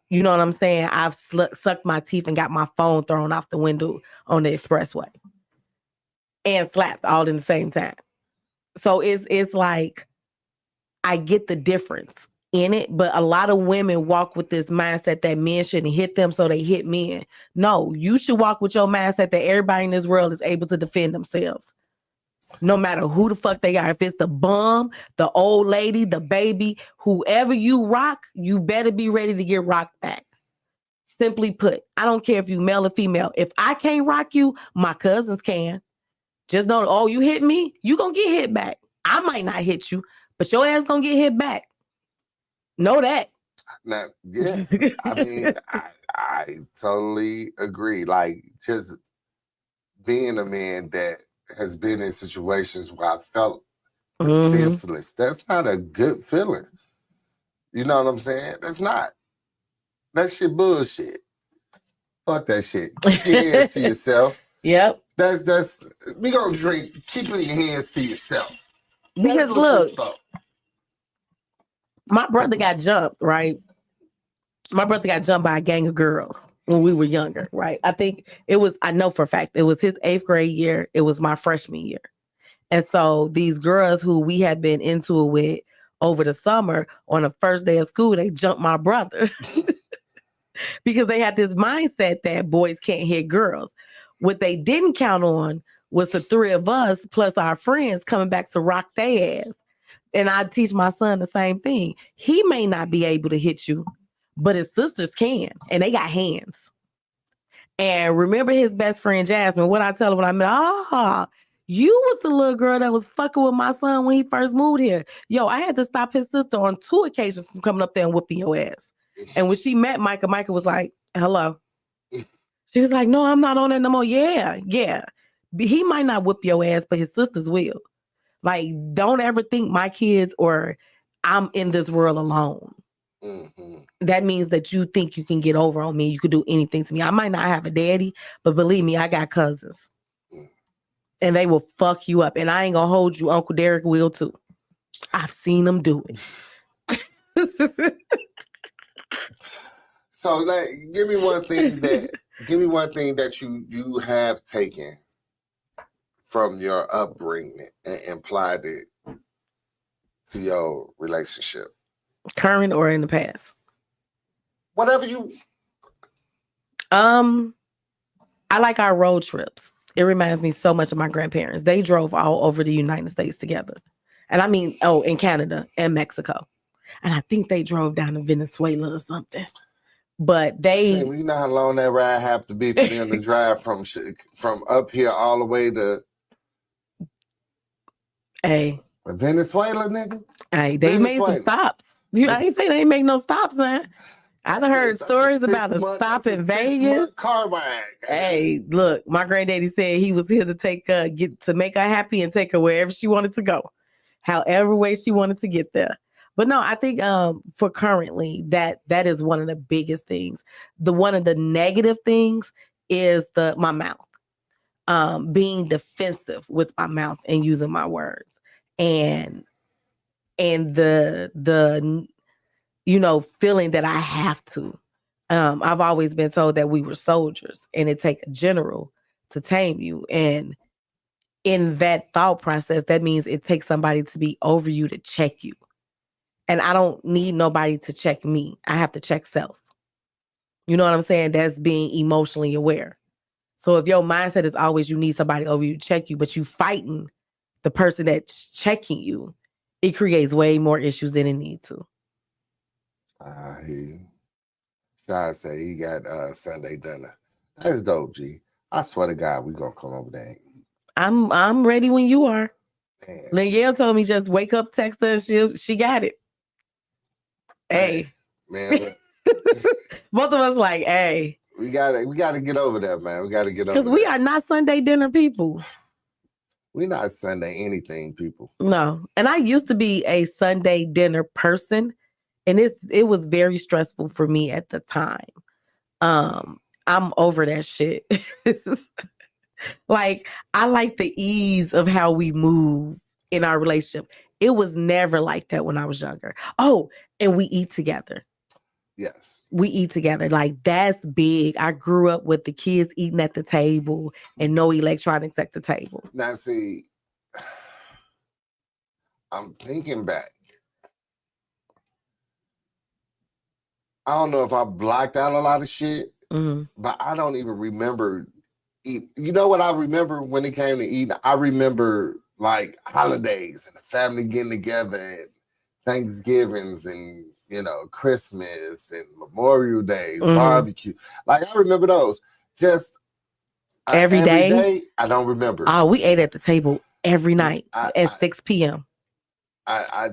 You know what I'm saying? I've sucked my teeth and got my phone thrown off the window on the expressway and slapped all in the same time. So it's like, I get the difference in it, but a lot of women walk with this mindset that men shouldn't hit them, so they hit men. No, you should walk with your mindset that everybody in this world is able to defend themselves. No matter who the fuck they are. If it's the bum, the old lady, the baby, whoever you rock, you better be ready to get rocked back. Simply put, I don't care if you male or female. If I can't rock you, my cousins can. Just know, oh, you hit me, you gonna get hit back. I might not hit you, but your ass gonna get hit back. Know that. Now, yeah, I mean, I totally agree. Like, just being a man that has been in situations where I felt defenseless, that's not a good feeling. You know what I'm saying? That's not. That shit bullshit. Fuck that shit. Keep your hands to yourself. Yep. That's we gonna drink. Keep your hands to yourself. Because look, my brother got jumped, right? My brother got jumped by a gang of girls when we were younger, right? I think it was, I know for a fact, it was his 8th grade year. It was my freshman year. And so these girls who we had been into it with over the summer, on the first day of school, they jumped my brother because they had this mindset that boys can't hit girls. What they didn't count on was the 3 of us plus our friends coming back to rock their ass. And I teach my son the same thing. He may not be able to hit you, but his sisters can, and they got hands. And remember his best friend, Jasmine, what I tell her when I met, you was the little girl that was fucking with my son when he first moved here. Yo, I had to stop his sister on 2 occasions from coming up there and whooping your ass. And when she met Micah, Micah was like, hello. She was like, no, I'm not on that no more. Yeah. He might not whip your ass, but his sisters will. Like, don't ever think my kids or I'm in this world alone. That means that you think you can get over on me. You could do anything to me. I might not have a daddy, but believe me, I got cousins. And they will fuck you up. And I ain't gonna hold you. Uncle Derek will too. I've seen them do it. So, like, give me one thing that you have taken from your upbringing and applied it to your relationship. Current or in the past? Whatever you. I like our road trips. It reminds me so much of my grandparents. They drove all over the United States together. And I mean, in Canada and Mexico. And I think they drove down to Venezuela or something. But they... Shit, you know how long that ride have to be for them to drive from up here all the way to... Hey. Venezuela, nigga? Hey, they made some stops. I ain't say they ain't make no stops, man. I done heard stories about a stop in Vegas. Car ride. Hey, look, my granddaddy said he was here to take to make her happy and take her wherever she wanted to go, however way she wanted to get there. But no, I think for currently that is one of the biggest things. One of the negative things is my mouth, being defensive with my mouth and using my words, and the feeling that I have to. I've always been told that we were soldiers and it takes a general to tame you. And in that thought process, that means it takes somebody to be over you to check you. And I don't need nobody to check me. I have to check self. You know what I'm saying? That's being emotionally aware. So if your mindset is always you need somebody over you to check you, but you fighting the person that's checking you, it creates way more issues than it needs to. I hear you. Shy say he got Sunday dinner. That's dope, G. I swear to God, we gonna come over there and eat. I'm ready when you are. Man. Lynelle told me just wake up, text her, she got it. Hey. Man. Both of us like, hey. We gotta get over there, man. We gotta get over there. Because we are not Sunday dinner people. We're not Sunday anything people. No. And I used to be a Sunday dinner person. And it was very stressful for me at the time. I'm over that shit. Like, I like the ease of how we move in our relationship. It was never like that when I was younger. Oh, and we eat together. Yes. We eat together. Like, that's big. I grew up with the kids eating at the table and no electronics at the table. Now, see, I'm thinking back. I don't know if I blocked out a lot of shit, but I don't even remember eat. You know what I remember when it came to eating? I remember like holidays and the family getting together and Thanksgivings and, you know, Christmas and Memorial Days, barbecue. Like, I remember those. Just every day, I don't remember. Oh, we ate at the table every night at 6 p.m. I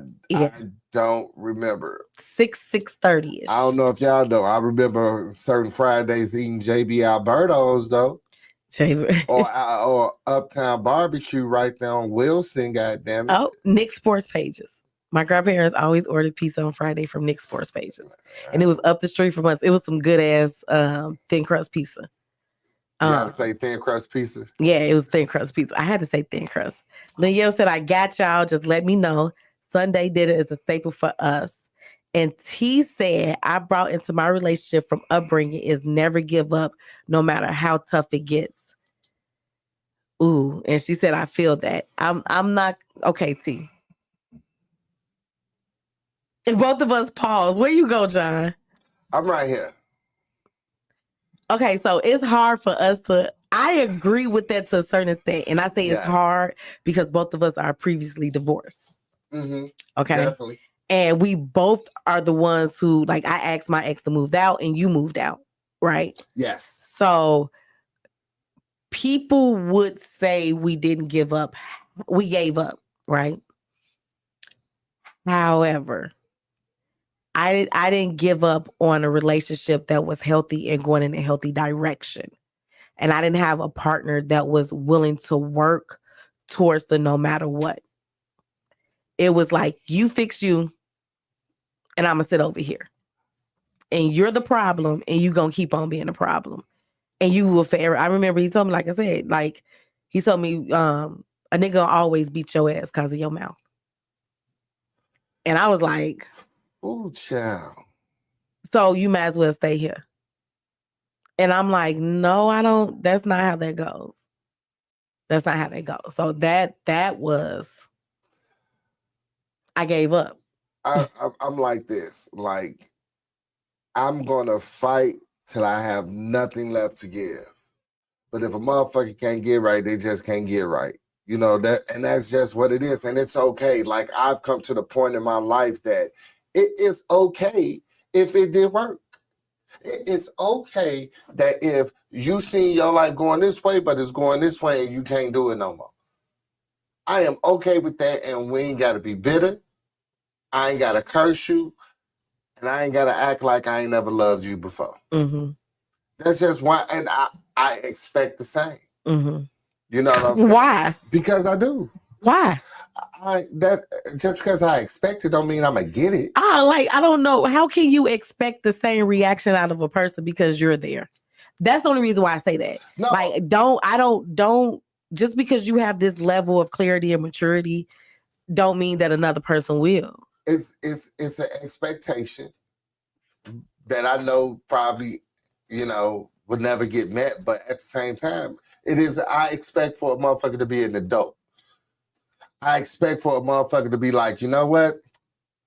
don't remember. 6:30. I don't know if y'all know. I remember certain Fridays eating JB Alberto's though. or Uptown Barbecue right there on Wilson, goddamn it. Oh, Nick's Sports Pages. My grandparents always ordered pizza on Friday from Nick's Sports Pages. And it was up the street from us. It was some good ass thin crust pizza. You had to say thin crust pizza? Yeah, it was thin crust pizza. I had to say thin crust. Danielle said, I got y'all. Just let me know. Sunday dinner is a staple for us. And T said, I brought into my relationship from upbringing is never give up no matter how tough it gets. Ooh, and she said, I feel that. I'm not okay, T. And both of us pause. Where you go, John? I'm right here. Okay, so it's hard for us to. I agree with that to a certain extent, and I say it's hard because both of us are previously divorced. Okay, definitely. And we both are the ones who, like, I asked my ex to move out, and you moved out, right? Yes. So people would say we didn't give up. We gave up, right? However, I didn't give up on a relationship that was healthy and going in a healthy direction. And I didn't have a partner that was willing to work towards the no matter what. It was like, you fix you, and I'm going to sit over here. And you're the problem, and you're going to keep on being a problem. And you will forever. I remember he told me, like I said, like, he told me, a nigga will always beat your ass because of your mouth. And I was like, ooh, child. So you might as well stay here. And I'm like, no, I don't. That's not how that goes. That's not how that goes. So that was, I gave up. I'm like this. Like, I'm going to fight till I have nothing left to give. But if a motherfucker can't get right, they just can't get right. You know, that's just what it is. And it's okay. Like, I've come to the point in my life that it is okay if it did work. It's okay that if you see your life going this way, but it's going this way and you can't do it no more. I am okay with that, and we ain't got to be bitter. I ain't got to curse you, and I ain't got to act like I ain't never loved you before. That's just why, and I expect the same. You know what I'm saying? Why? Because I do. Why? Just because I expect it don't mean I'm gonna get it. I don't know. How can you expect the same reaction out of a person because you're there? That's the only reason why I say that. No. Like, don't just because you have this level of clarity and maturity, don't mean that another person will. It's an expectation that I know probably, you know, would never get met, but at the same time, I expect for a motherfucker to be an adult. I expect for a motherfucker to be like, you know what?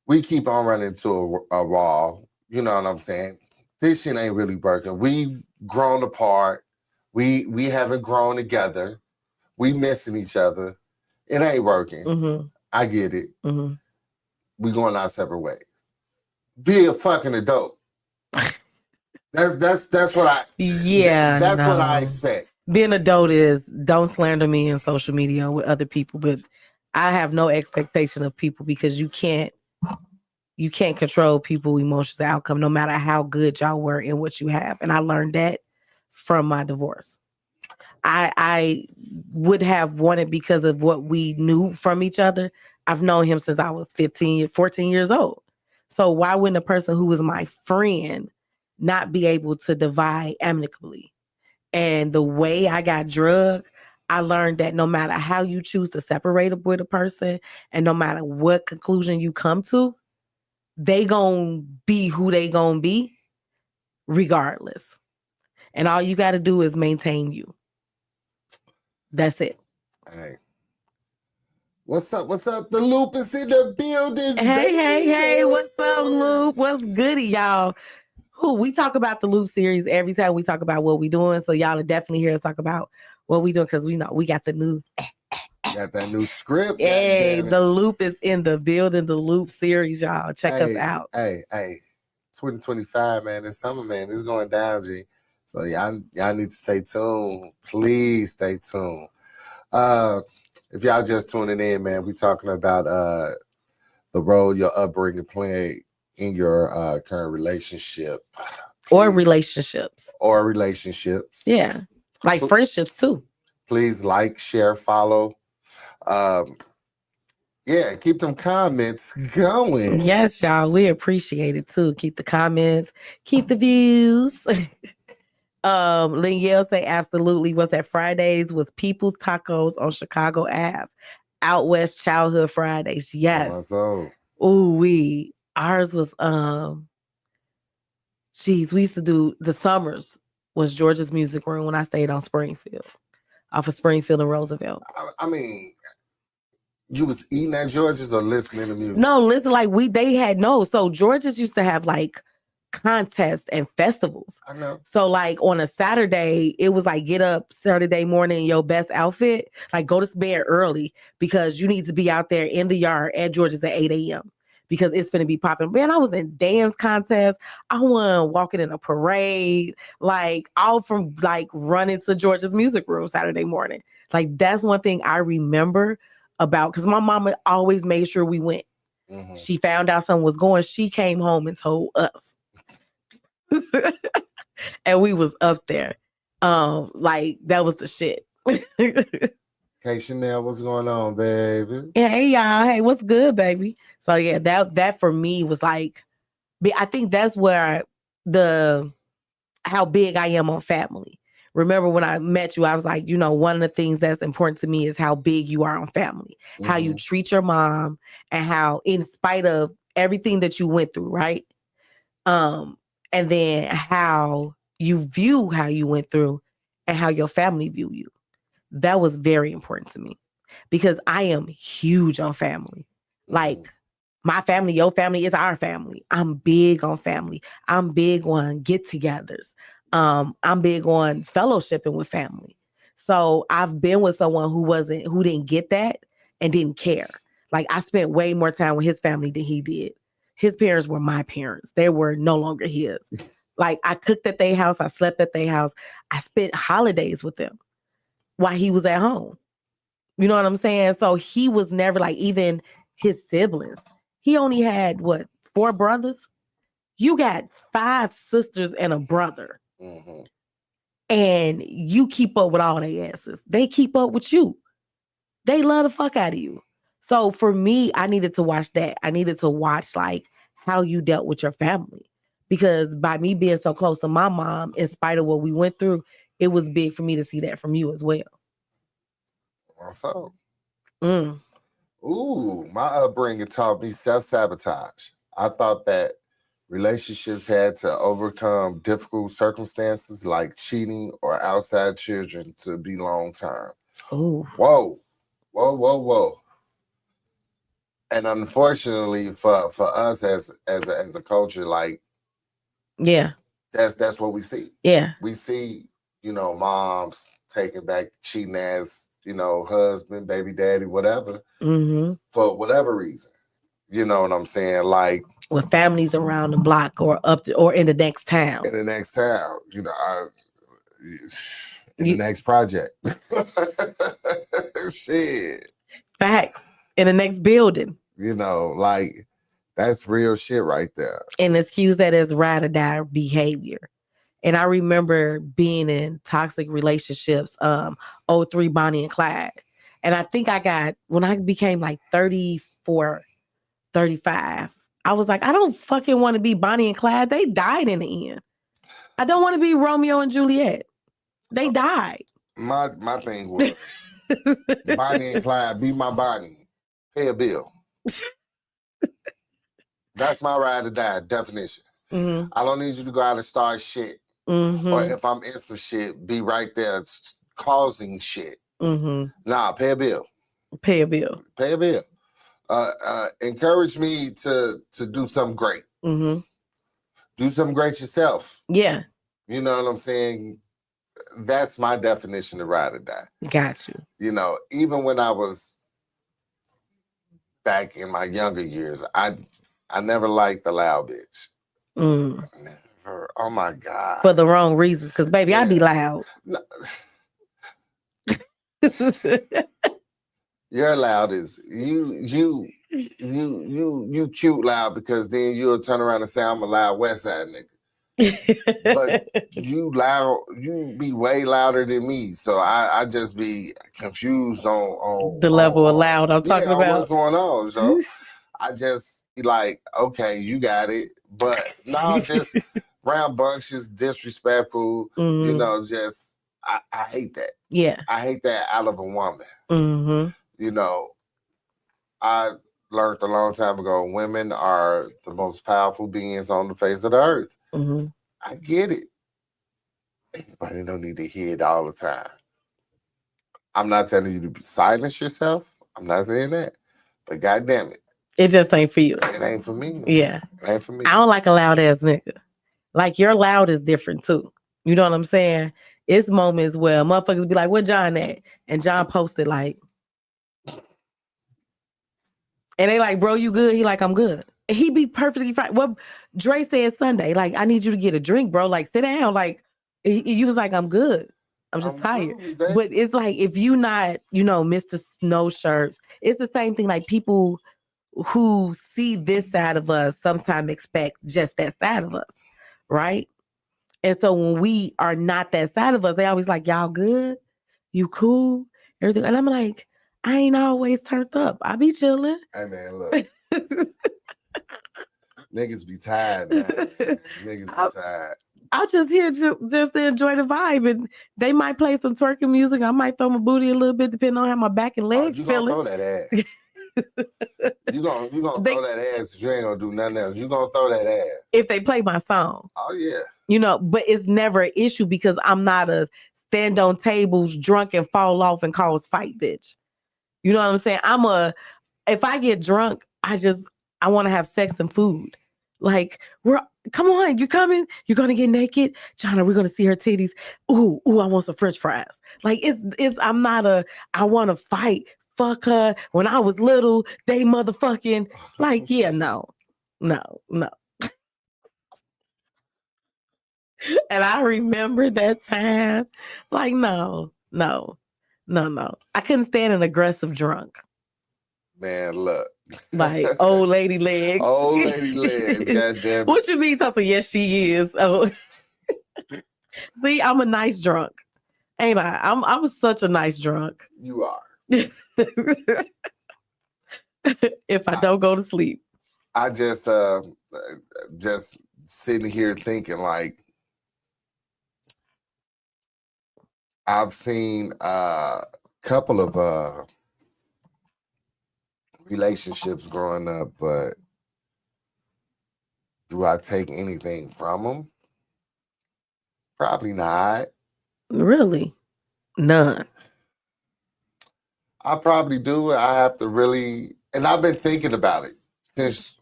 We keep on running into a wall. You know what I'm saying? This shit ain't really working. We've grown apart. We haven't grown together. We missing each other. It ain't working. I get it. We going our separate ways. Be a fucking adult. That's what I. Yeah, that's what I expect. Being an adult is don't slander me in social media with other people, but I have no expectation of people because you can't control people's emotions and outcome, no matter how good y'all were in what you have. And I learned that from my divorce. I would have wanted, because of what we knew from each other. I've known him since I was 14 years old. So why wouldn't a person who was my friend not be able to divide amicably? And the way I got drugged, I learned that no matter how you choose to separate with a person and no matter what conclusion you come to, they gonna be who they gonna be regardless. And all you got to do is maintain you. That's it. Hey. What's up? What's up? The Loop is in the building. Hey, what's up, Loop? What's goody, y'all? We talk about the Loop series every time we talk about what we doing. So y'all will definitely hear us talk about what we doing because we know we got the new got that new script. Hey, the Loop is in the building, the Loop series, y'all. Check us out. Hey, 2025, man. This summer, man, it's going down, G. So y'all need to stay tuned. Please stay tuned. If y'all just tuning in, man, we talking about the role your upbringing played in your current relationship. Or relationships. Yeah. Like friendships too. Please like, share, follow. Yeah, keep them comments going. Yes, y'all. We appreciate it too. Keep the comments, keep the views. Lynn say absolutely. What's that? Fridays with People's Tacos on Chicago Ave. Out West Childhood Fridays. Yes. Ooh, ours was we used to do the summers was Georgia's Music Room when I stayed on Springfield. Off of Springfield and Roosevelt. I mean, you was eating at George's or listening to music? No, listen, so George's used to have like contests and festivals. I know. So like on a Saturday, it was like get up Saturday morning in your best outfit, like go to bed early because you need to be out there in the yard at George's at 8 a.m. because it's finna be popping. Man, I was in dance contests. I won walking in a parade, like all from like running to George's Music Room Saturday morning. Like that's one thing I remember about because my mama always made sure we went. Mm-hmm. She found out something was going. She came home and told us. And we was up there. Like that was the shit. Hey Chanel, what's going on, baby? Yeah, hey y'all. Hey, what's good, baby? So yeah, that for me was like, I think that's where how big I am on family. Remember when I met you, I was like, one of the things that's important to me is how big you are on family, how you treat your mom, and how, in spite of everything that you went through, right? And then how you view how you went through and how your family view you. That was very important to me because I am huge on family. Like my family, your family is our family. I'm big on family. I'm big on get-togethers. I'm big on fellowshipping with family. So I've been with someone who didn't get that and didn't care. Like I spent way more time with his family than he did. His parents were my parents. They were no longer his. Like I cooked at their house. I slept at their house. I spent holidays with them while he was at home. You know what I'm saying? So he was never like, even his siblings. He only had 4 brothers? You got 5 sisters and a brother. Mm-hmm. And you keep up with all their asses. They keep up with you. They love the fuck out of you. So for me, I needed to watch that. I needed to watch like how you dealt with your family. Because by me being so close to my mom, in spite of what we went through, it was big for me to see that from you as well. What's up? Ooh, my upbringing taught me self-sabotage. I thought that relationships had to overcome difficult circumstances like cheating or outside children to be long-term. Oh, whoa. And unfortunately for us as a culture, like, yeah, that's what we see. Yeah, we see, moms taking back cheating ass, husband, baby daddy, whatever, for whatever reason. You know what I'm saying? Like with families around the block or or in the next town. In the next town, the next project. Shit. Facts. In the next building. Like that's real shit right there. And excuse that as ride or die behavior. And I remember being in toxic relationships, 03 Bonnie and Clyde. And I think when I became like 34, 35, I was like, I don't fucking want to be Bonnie and Clyde. They died in the end. I don't want to be Romeo and Juliet. They died. My thing was Bonnie and Clyde, be my Bonnie, pay a bill. That's my ride or die definition. Mm-hmm. I don't need you to go out and start shit. Mm-hmm. Or if I'm in some shit, be right there causing shit. Mm-hmm. Nah, pay a bill. Pay a bill. Pay a bill. Encourage me to do something great. Mm-hmm. Do something great yourself. Yeah. You know what I'm saying? That's my definition of ride or die. Got you. You know, even when I was back in my younger years, I never liked the loud bitch. Mm. Never. Oh my God. For the wrong reasons, because baby, I be loud. No. You're loud as you cute loud, because then you'll turn around and say I'm a loud West Side nigga. But you loud, you be way louder than me. So I just be confused on the level of loud I'm talking about. What's going on. So I just be like, okay, you got it. But no, just rambunctious, disrespectful, you know, just I hate that. Yeah. I hate that out of a woman. Mm-hmm. You know, I learned a long time ago, women are the most powerful beings on the face of the earth. Mm-hmm. I get it. Everybody don't need to hear it all the time. I'm not telling you to silence yourself. I'm not saying that. But goddamn it. It just ain't for you. It ain't for me. Yeah. It ain't for me. I don't like a loud ass nigga. Like your loud is different too. You know what I'm saying? It's moments where motherfuckers be like, where John at? And John posted like, and they like, bro, you good? He like, I'm good. And he be perfectly fine. Well, Dre said Sunday, like, I need you to get a drink, bro. Like, sit down. Like, he was like, I'm good. I'm just tired. Good, but it's like, if you not, you know, Mr. Snow Shirts, it's the same thing. Like people who see this side of us sometimes expect just that side of us, right? And so when we are not that side of us, they always like, y'all good? You cool? Everything. And I'm like, I ain't always turned up. I be chilling. Hey man, look. Niggas be tired now. Niggas be tired. I'm just here just to enjoy the vibe. And they might play some twerking music. I might throw my booty a little bit, depending on how my back and legs feeling. You gonna throw that ass. you gonna throw that ass if you ain't gonna do nothing else. You gonna throw that ass. If they play my song. Oh yeah. You know, but it's never an issue because I'm not a stand on tables, drunk and fall off and cause fight bitch. You know what I'm saying? If I get drunk, I want to have sex and food. Like, come on, you coming? You're gonna get naked? Jonna, we're gonna see her titties. Ooh, I want some French fries. Like I'm not I want to fight. Fuck her. When I was little, they motherfucking like, yeah, no. And I remember that time. Like, no. I couldn't stand an aggressive drunk. Man, look. Like old lady legs. Old lady legs, goddamn. What you mean? Talking? Yes, she is. Oh. See, I'm a nice drunk, ain't I? I'm such a nice drunk. You are. If I don't go to sleep. I just sitting here thinking like, I've seen a couple of relationships growing up, but do I take anything from them? Probably not. Really? None. I probably do. I have to really, and I've been thinking about it since,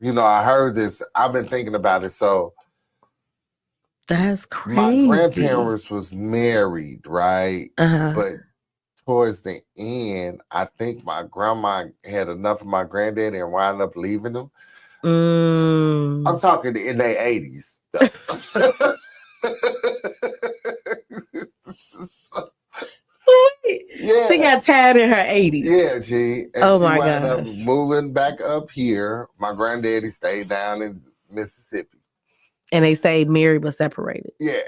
you know, I heard this. I've been thinking about it. So that's crazy. My grandparents was married, right? Uh-huh. But towards the end, I think my grandma had enough of my granddaddy and wound up leaving him. I'm talking in their 80s. Yeah. She got tired in her 80s. Yeah, G. And oh she my wound up gosh. moving back up here. My granddaddy stayed down in Mississippi. And they say married but separated. Yeah.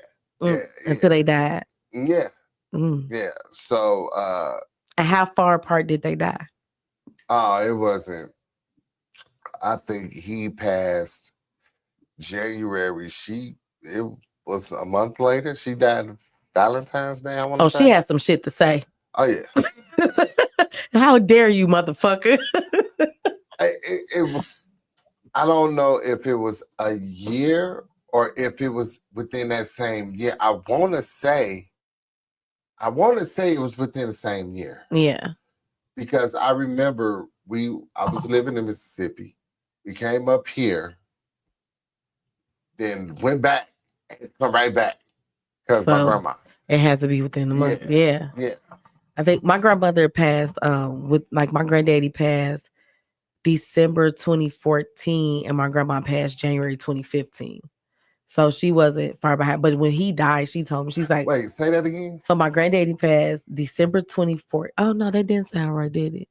Until they died. Yeah. Yeah. So and how far apart did they die? Oh, it wasn't. I think he passed January. It was a month later. She died Valentine's Day, I want to say. She had some shit to say. Oh, yeah. How dare you, motherfucker? It was I don't know if it was a year or if it was within that same year. I want to say it was within the same year. Yeah. Because I remember I was living in Mississippi. We came up here, then went back, and come right back because my grandma. It has to be within the month. Yeah. I think my grandmother passed with like my granddaddy passed December 2014 and my grandma passed January 2015. So she wasn't far behind. But when he died, she told me, she's like, wait, say that again. So my granddaddy passed December 24th. Oh no, that didn't sound right, did it?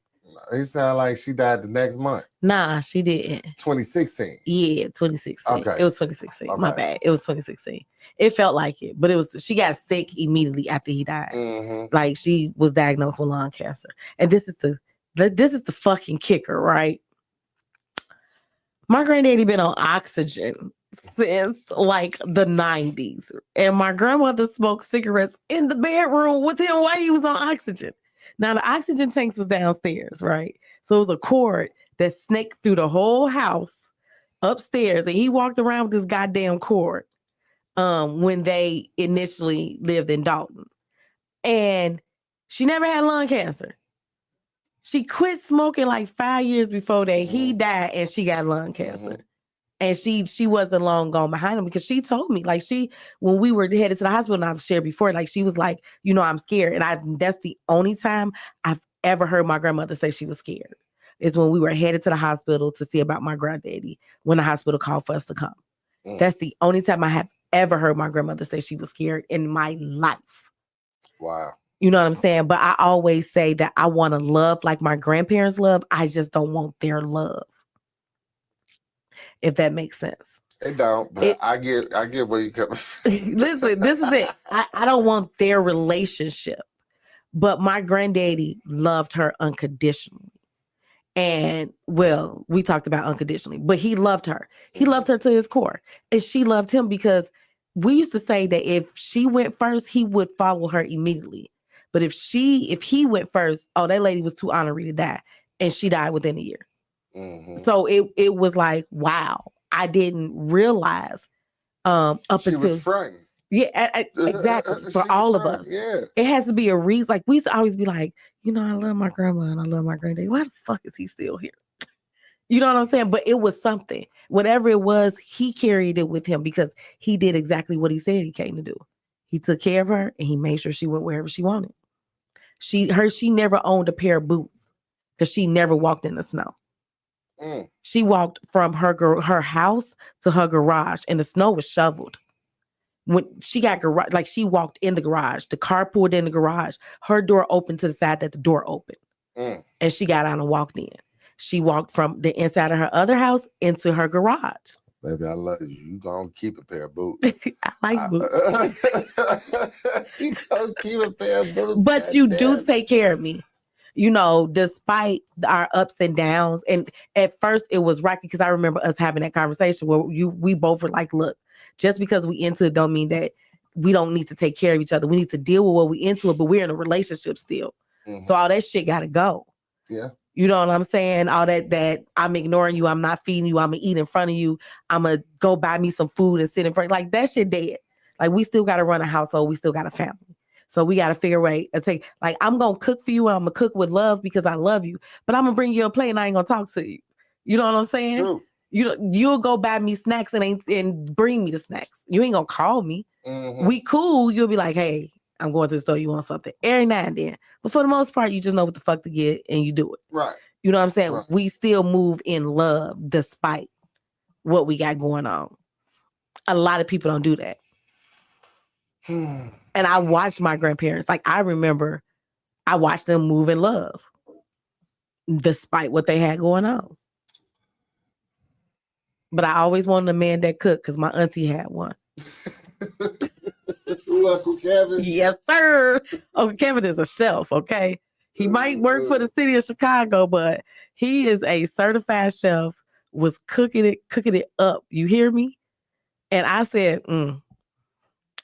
It sounded like she died the next month. Nah, she didn't. 2016. Yeah, 2016. Okay. It was 2016. Okay. My bad. It was 2016. It felt like it, but it was, she got sick immediately after he died. Mm-hmm. Like she was diagnosed with lung cancer. And this is the fucking kicker, right? My granddaddy been on oxygen since like the 90s. And my grandmother smoked cigarettes in the bedroom with him while he was on oxygen. Now the oxygen tanks was downstairs, right? So it was a cord that snaked through the whole house upstairs. And he walked around with this goddamn cord when they initially lived in Dalton. And she never had lung cancer. She quit smoking like 5 years before that. He died and she got lung cancer. And she wasn't long gone behind him because she told me, like, when we were headed to the hospital, and I've shared before, like, she was like, I'm scared. And that's the only time I've ever heard my grandmother say she was scared, is when we were headed to the hospital to see about my granddaddy, when the hospital called for us to come. That's the only time I have ever heard my grandmother say she was scared in my life. Wow. You know what I'm saying? But I always say that I want to love like my grandparents love. I just don't want their love. If that makes sense. It don't, but I get where you come from. Listen, this is it. I don't want their relationship. But my granddaddy loved her unconditionally. And well, we talked about unconditionally, but he loved her. He loved her to his core. And she loved him because we used to say that if she went first, he would follow her immediately. But if he went first, that lady was too honorary to die. And she died within a year. Mm-hmm. So it was like, wow, I didn't realize she was fronting. Yeah, exactly. For all of us. Yeah. It has to be a reason. Like we used to always be like, I love my grandma and I love my granddad. Why the fuck is he still here? You know what I'm saying? But it was something. Whatever it was, he carried it with him because he did exactly what he said he came to do. He took care of her and he made sure she went wherever she wanted. She never owned a pair of boots because she never walked in the snow. She walked from her house to her garage and the snow was shoveled. When she got garage, like she walked in the garage, the car pulled in the garage, her door opened to the side that the door opened. And she got out and walked in. She walked from the inside of her other house into her garage. Baby, I love you. You gonna keep a pair of boots. I like boots. You gonna keep a pair of boots. But you do take care of me. Despite our ups and downs. And at first it was rocky because I remember us having that conversation where we both were like, look, just because we into it don't mean that we don't need to take care of each other. We need to deal with what we into it, but we're in a relationship still. So all that shit gotta go. Yeah. You know what I'm saying? All that I'm ignoring you, I'm not feeding you, I'm gonna eat in front of you, I'm gonna go buy me some food and sit in front. Like that shit dead. Like we still gotta run a household, we still got a family. So we got to figure a way to take, like, I'm going to cook for you and I'm going to cook with love because I love you, but I'm going to bring you a plate and I ain't going to talk to you. You know what I'm saying? True. You'll go buy me snacks and bring me the snacks. You ain't going to call me. Mm-hmm. We cool. You'll be like, hey, I'm going to the store. You want something? Every now and then. But for the most part, you just know what the fuck to get and you do it. Right. You know what I'm saying? Right. We still move in love despite what we got going on. A lot of people don't do that. And I watched my grandparents. Like, I remember I watched them move in love despite what they had going on. But I always wanted a man that cooked because my auntie had one. Ooh, Uncle Kevin. Yes, sir. Uncle Kevin is a chef, okay? He might work for the city of Chicago, but he is a certified chef, was cooking it up. You hear me? And I said,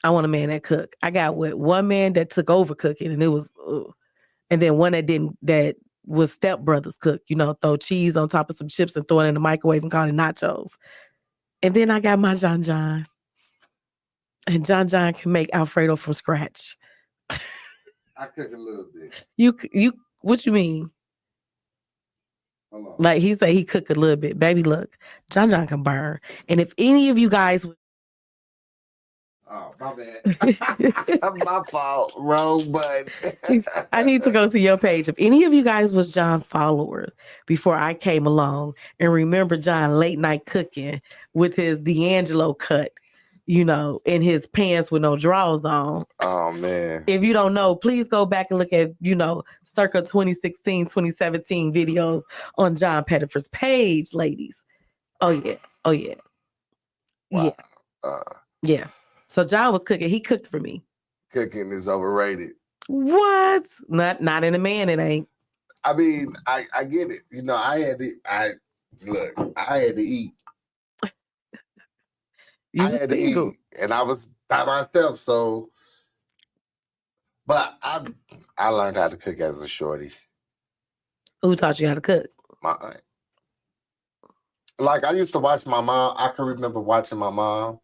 I want a man that cook. I got one man that took over cooking and it was, and then one that what Step Brothers cook. You know, throw cheese on top of some chips and throw it in the microwave and call it nachos. And then I got my John John. And John John can make Alfredo from scratch. I cook a little bit. You what you mean? Hold on. Like he said he cook a little bit. Baby, look, John John can burn. And if any of you guys Oh, my bad. My fault. Wrong button. I need to go to your page. If any of you guys was John followers before I came along and remember John late night cooking with his D'Angelo cut, you know, in his pants with no drawers on. Oh, man. If you don't know, please go back and look at, you know, circa 2016, 2017 videos on John Pettiford's page, ladies. Oh, yeah. Oh, yeah. Wow. Yeah. Yeah. So John was cooking. He cooked for me. Cooking is overrated. What? Not in a man, it ain't. I mean, I get it. You know, I had to eat. I had to eat, and I was by myself. So, but I learned how to cook as a shorty. Who taught you how to cook? My aunt. Like I used to watch my mom. I can remember watching my mom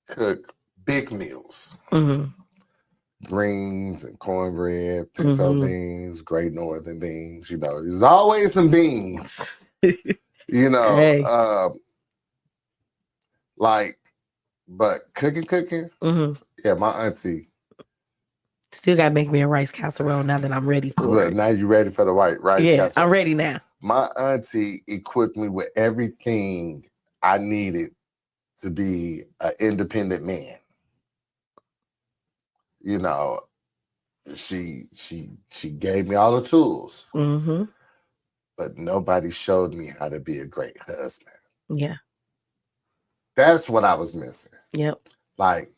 cook big meals. Mm-hmm. Greens and cornbread, pinto beans, great northern beans. You know, there's always some beans. You know, Hey. Like, but cooking. Mm-hmm. Yeah, my auntie. Still got to make me a rice casserole now that I'm ready for Look, it. now you ready for the white rice? Yeah, casserole. I'm ready now. My auntie equipped me with everything I needed to be an independent man. You know, she gave me all the tools, Mm-hmm. but nobody showed me how to be a great husband. Yeah. That's what I was missing. Yep. Like,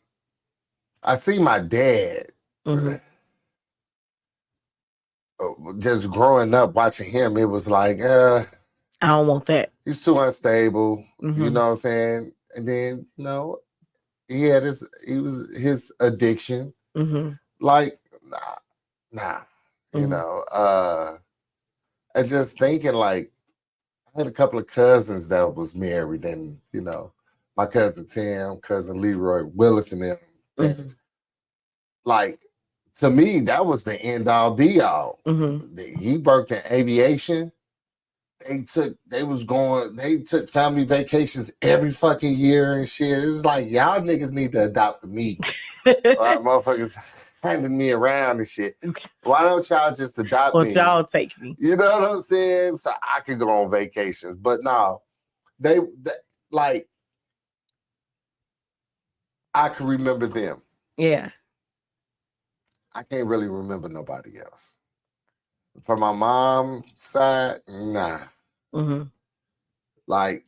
I see my dad. Mm-hmm. Just growing up watching him, it was like, I don't want that. he's too unstable. Mm-hmm. You know what I'm saying? And then, you know, he was his addiction. Mm-hmm. Like, nah. You Mhm. know, and just thinking like, I had a couple of cousins that was married, and you know, my cousin Tim, cousin Leroy Willis, and them. Mhm. Like, to me, that was the end all be all. Mm-hmm. He worked in aviation. They took family vacations every fucking year and shit. It was like, y'all niggas need to adopt me. Motherfuckers handing me around and shit. Why don't y'all just adopt me? Y'all take me. You know what I'm saying? So I could go on vacations. But no, they like, I can remember them. Yeah. I can't really remember nobody else. From my mom's side, nah. Mm-hmm. Like,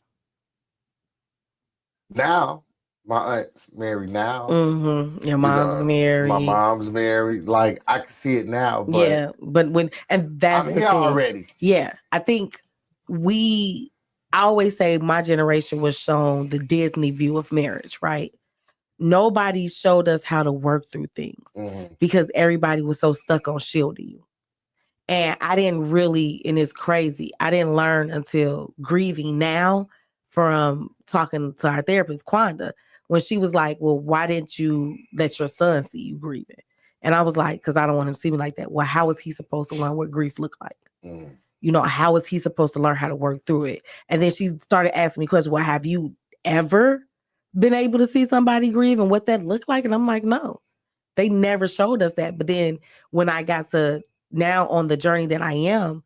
now, my aunt's married now. Mm-hmm. Your mom's married. My mom's married. Like, I can see it now. But yeah, but that's I'm the here thing. already. Yeah, I think I always say my generation was shown the Disney view of marriage, right? Nobody showed us how to work through things because everybody was so stuck on shielding you. And I didn't really, and it's crazy, I didn't learn until grieving now from talking to our therapist, Quanda, when she was like, well, why didn't you let your son see you grieving? And I was like, because I don't want him to see me like that. Well, how is he supposed to learn what grief looked like? You know, how is he supposed to learn how to work through it? And then she started asking me questions. Well, have you ever been able to see somebody grieve and what that looked like? And I'm like, no, they never showed us that. But then when I got to now on the journey that I am,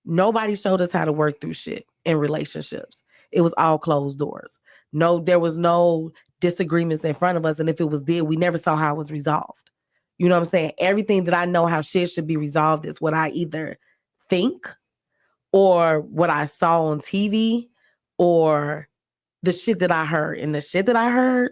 nobody showed us how to work through shit in relationships. It was all closed doors. No, there was no disagreements in front of us. And if it was there, we never saw how it was resolved. You know what I'm saying? Everything that I know how shit should be resolved is what I either think or what I saw on TV or the shit that I heard. And the shit that I heard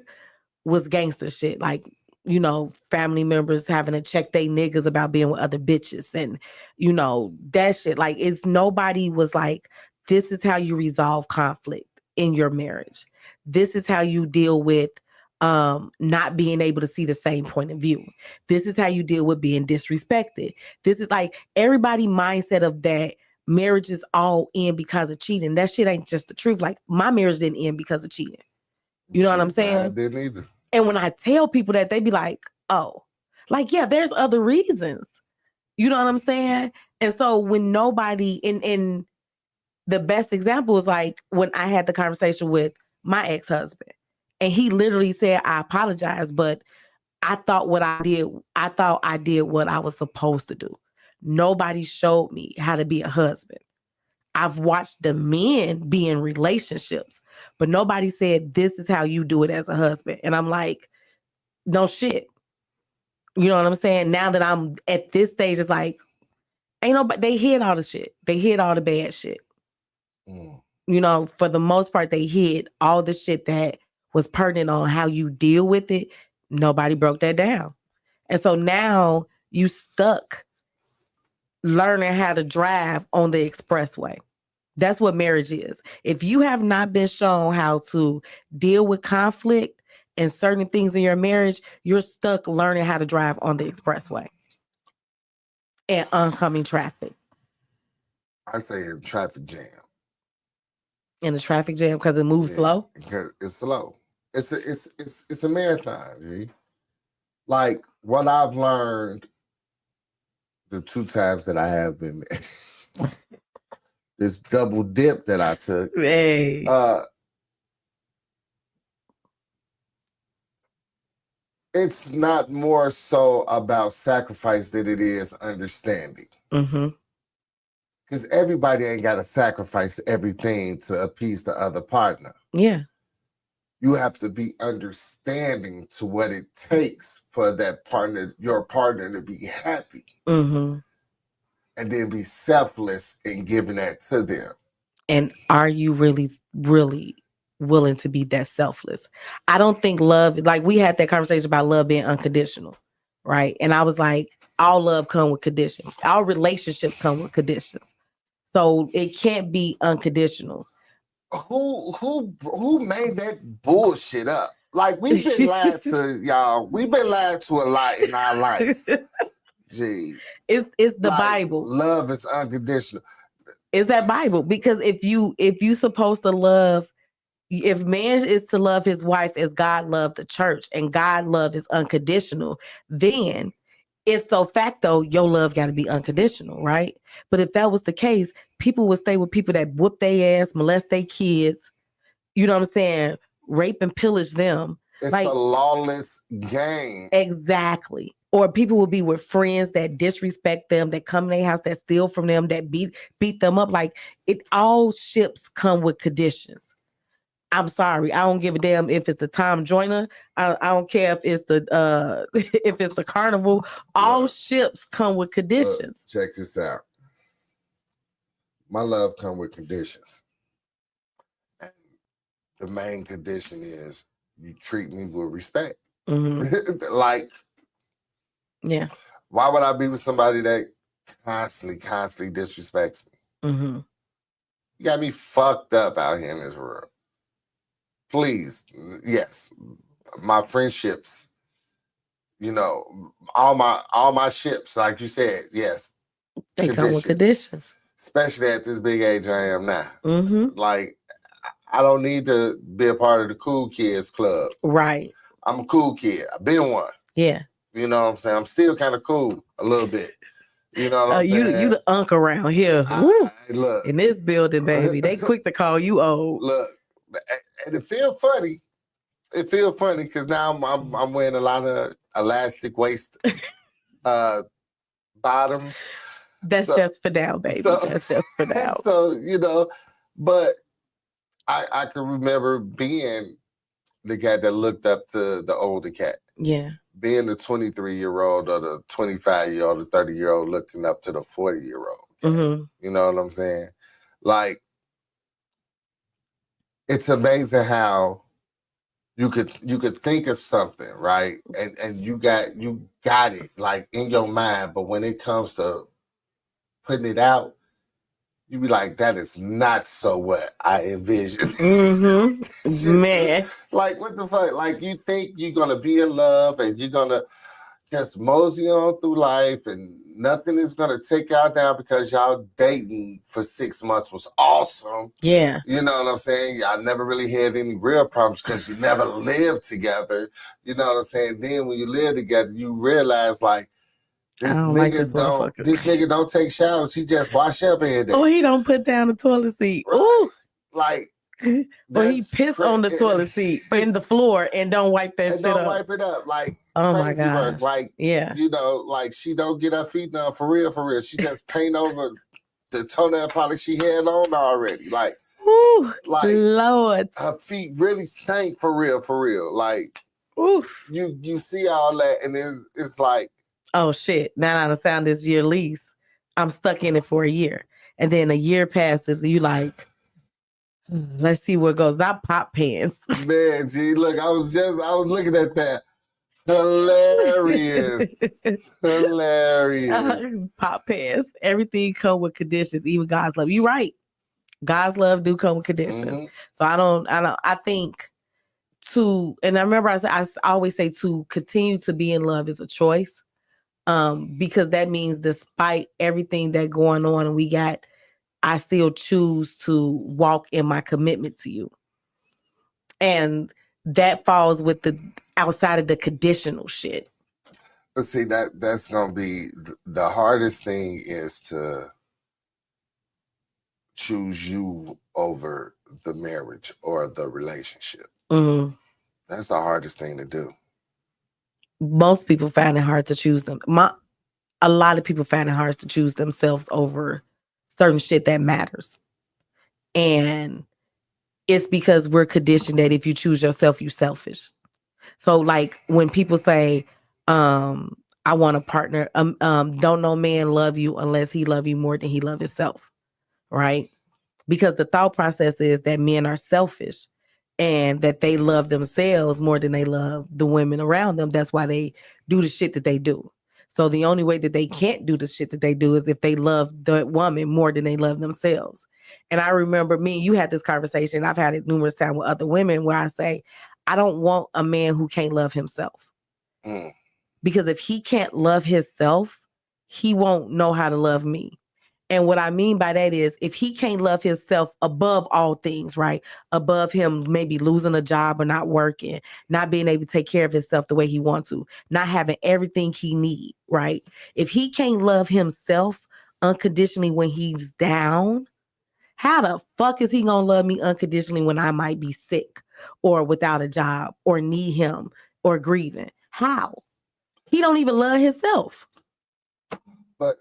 was gangster shit. Like, you know, family members having to check they niggas about being with other bitches. And, you know, that shit. Like, nobody was like, this is how you resolve conflict in your marriage. This is how you deal with not being able to see the same point of view. This is how you deal with being disrespected. This is like everybody mindset of that marriage is all in because of cheating. That shit ain't just the truth. Like my marriage didn't end because of cheating. You know what I'm saying? I didn't either. And when I tell people that, they be like, oh, like, yeah, there's other reasons. You know what I'm saying? And so when nobody in the best example is like when I had the conversation with my ex-husband, and he literally said, I apologize, but I thought I did what I was supposed to do. Nobody showed me how to be a husband. I've watched the men be in relationships, but nobody said this is how you do it as a husband. And I'm like, no shit. You know what I'm saying? Now that I'm at this stage, it's like, ain't nobody, they hid all the shit. They hid all the bad shit. You know, for the most part, they hid all the shit that was pertinent on how you deal with it. Nobody broke that down. And so now you stuck learning how to drive on the expressway. That's what marriage is. If you have not been shown how to deal with conflict and certain things in your marriage, you're stuck learning how to drive on the expressway and oncoming traffic. I say a traffic jam. In a traffic jam because it moves slow? Because it's slow. It's a marathon, G. Like what I've learned the 2 times that I have been this double dip that I took. Hey. It's not more so about sacrifice than it is understanding. Mm-hmm. Because everybody ain't got to sacrifice everything to appease the other partner. Yeah. You have to be understanding to what it takes for that partner, your partner, to be happy. Mm-hmm. And then be selfless in giving that to them. And are you really, really willing to be that selfless? I don't think love, like we had that conversation about love being unconditional, right? And I was like, all love come with conditions. All relationships come with conditions. So it can't be unconditional. Who made that bullshit up? Like we've been lied to, y'all. We've been lied to a lot in our life. Gee. It's the like, Bible. Love is unconditional. It's that Bible. Because if you supposed to love, if man is to love his wife as God loved the church, and God love is unconditional, then if so facto, your love got to be unconditional, right? But if that was the case, people would stay with people that whoop their ass, molest their kids, you know what I'm saying, rape and pillage them. It's like, a lawless game. Exactly. Or people will be with friends that disrespect them, that come to their house, that steal from them, that beat them up. Like it, all ships come with conditions. I'm sorry, I don't give a damn if it's the Tom Joyner. I don't care if it's the if it's the Carnival. All ships come with conditions. Check this out. My love come with conditions. And the main condition is you treat me with respect. Mm-hmm. Like, yeah. Why would I be with somebody that constantly disrespects me? Mm-hmm. You got me fucked up out here in this world. Please, yes, my friendships, you know, all my ships, like you said, yes, they come with conditions. Especially at this big age I am now. Mm-hmm. Like, I don't need to be a part of the cool kids club. Right. I'm a cool kid. I've been one. Yeah. You know what I'm saying? I'm still kind of cool a little bit. You know what I'm saying? You the unk around here. Look. In this building, baby. They quick to call you old. Look. And it feels funny. It feels funny because now I'm wearing a lot of elastic waist bottoms. That's just for now, baby. That's just for now. So, you know, but I can remember being the guy that looked up to the older cat. Yeah. Being the 23-year-old or the 25-year-old or 30-year-old looking up to the 40-year-old. Mm-hmm. You know what I'm saying? Like, it's amazing how you could think of something, right? And you got it like in your mind, but when it comes to putting it out, you be like, that is not so what I envisioned. Man. Like, what the fuck? Like, you think you're going to be in love and you're going to just mosey on through life and nothing is going to take y'all down because y'all dating for 6 months was awesome. Yeah. You know what I'm saying? Y'all never really had any real problems because you never lived together. You know what I'm saying? Then when you live together, you realize, like, this nigga don't take showers. He just wash up every day. Oh, he don't put down the toilet seat. Right. Ooh. Like, or he piss on the toilet seat in the floor and don't wipe that shit don't up. wipe it up. Like, oh crazy my work. gosh. Like, yeah. You know, like, she don't get her feet done for real. She just paint over the toenail polish she had on already. Like, ooh, like Lord. her feet really stink for real. Like, ooh. You see all that and it's like, oh shit, now I done found this year lease. I'm stuck in it for a year. And then a year passes, you like, let's see where it goes. Not pop pants. Man, G, look, I was looking at that. Hilarious. Hilarious. Pop pants. Everything come with conditions, even God's love. You right. God's love do come with conditions. So I think and I remember I always say to continue to be in love is a choice. Because that means despite everything that going on and we got, I still choose to walk in my commitment to you. And that falls with the outside of the conditional shit. But see, that's gonna be the hardest thing is to choose you over the marriage or the relationship. Mm-hmm. That's the hardest thing to do. Most people find it hard to choose them. A lot of people find it hard to choose themselves over certain shit that matters. And it's because we're conditioned that if you choose yourself, you're selfish. So like when people say, I want a partner, don't no man love you unless he love you more than he love himself. Right? Because the thought process is that men are selfish and that they love themselves more than they love the women around them. That's why they do the shit that they do. So the only way that they can't do the shit that they do is if they love the woman more than they love themselves. And I remember you had this conversation. I've had it numerous times with other women where I say, I don't want a man who can't love himself. Because if he can't love himself, he won't know how to love me. And what I mean by that is if he can't love himself above all things, right? Above him maybe losing a job or not working, not being able to take care of himself the way he wants to, not having everything he needs, right? If he can't love himself unconditionally when he's down, how the fuck is he going to love me unconditionally when I might be sick or without a job or need him or grieving? How? He don't even love himself. But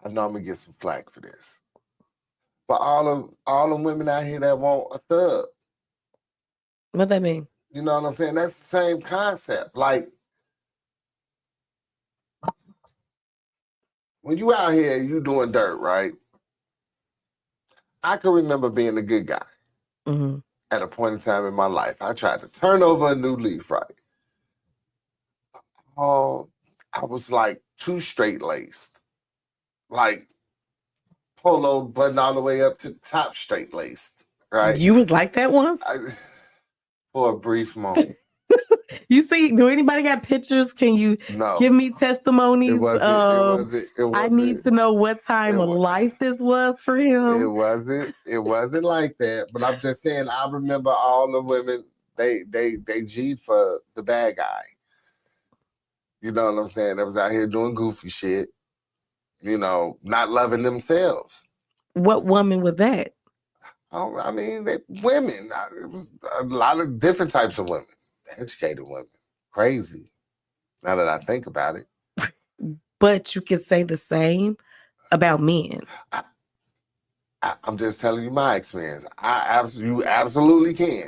I know I'm gonna get some flack for this. But all the women out here that want a thug. What that mean? You know what I'm saying? That's the same concept. Like when you out here, you doing dirt, right? I can remember being a good guy. Mm-hmm. At a point in time in my life, I tried to turn over a new leaf, right? Oh, I was like too straight-laced. Like polo button all the way up to the top straight-laced, right? You was like that once? For a brief moment. You see, do anybody got pictures? Can you give me testimonies? It wasn't. I need to know what time of life this was for him. It wasn't like that. But I'm just saying, I remember all the women, they G'd for the bad guy. You know what I'm saying? They was out here doing goofy shit, you know, not loving themselves. What woman was that? I mean, women. It was a lot of different types of women. Educated women. Crazy. Now that I think about it. But you can say the same about men. I'm just telling you my experience. You absolutely can.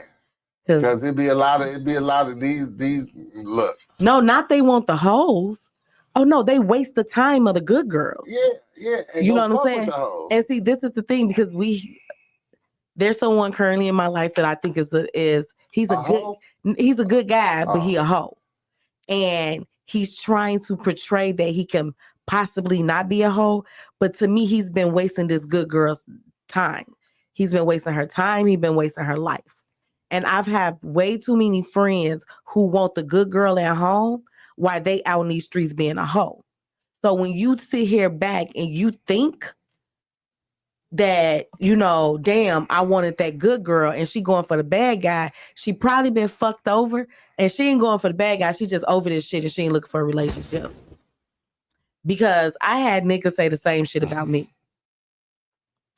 Because it'd be a lot of these look. No, not they want the hoes. Oh no, they waste the time of the good girls. Yeah. And you know what I'm saying? With the hoes. And see, this is the thing because there's someone currently in my life that I think he's a good guy, but he a hoe. And he's trying to portray that he can possibly not be a hoe. But to me, he's been wasting this good girl's time. He's been wasting her time. He's been wasting her life. And I've had way too many friends who want the good girl at home while they out in these streets being a hoe. So when you sit here back and you think that, you know, damn, I wanted that good girl and she going for the bad guy, she probably been fucked over and she ain't going for the bad guy. She just over this shit and she ain't looking for a relationship. Because I had niggas say the same shit about me.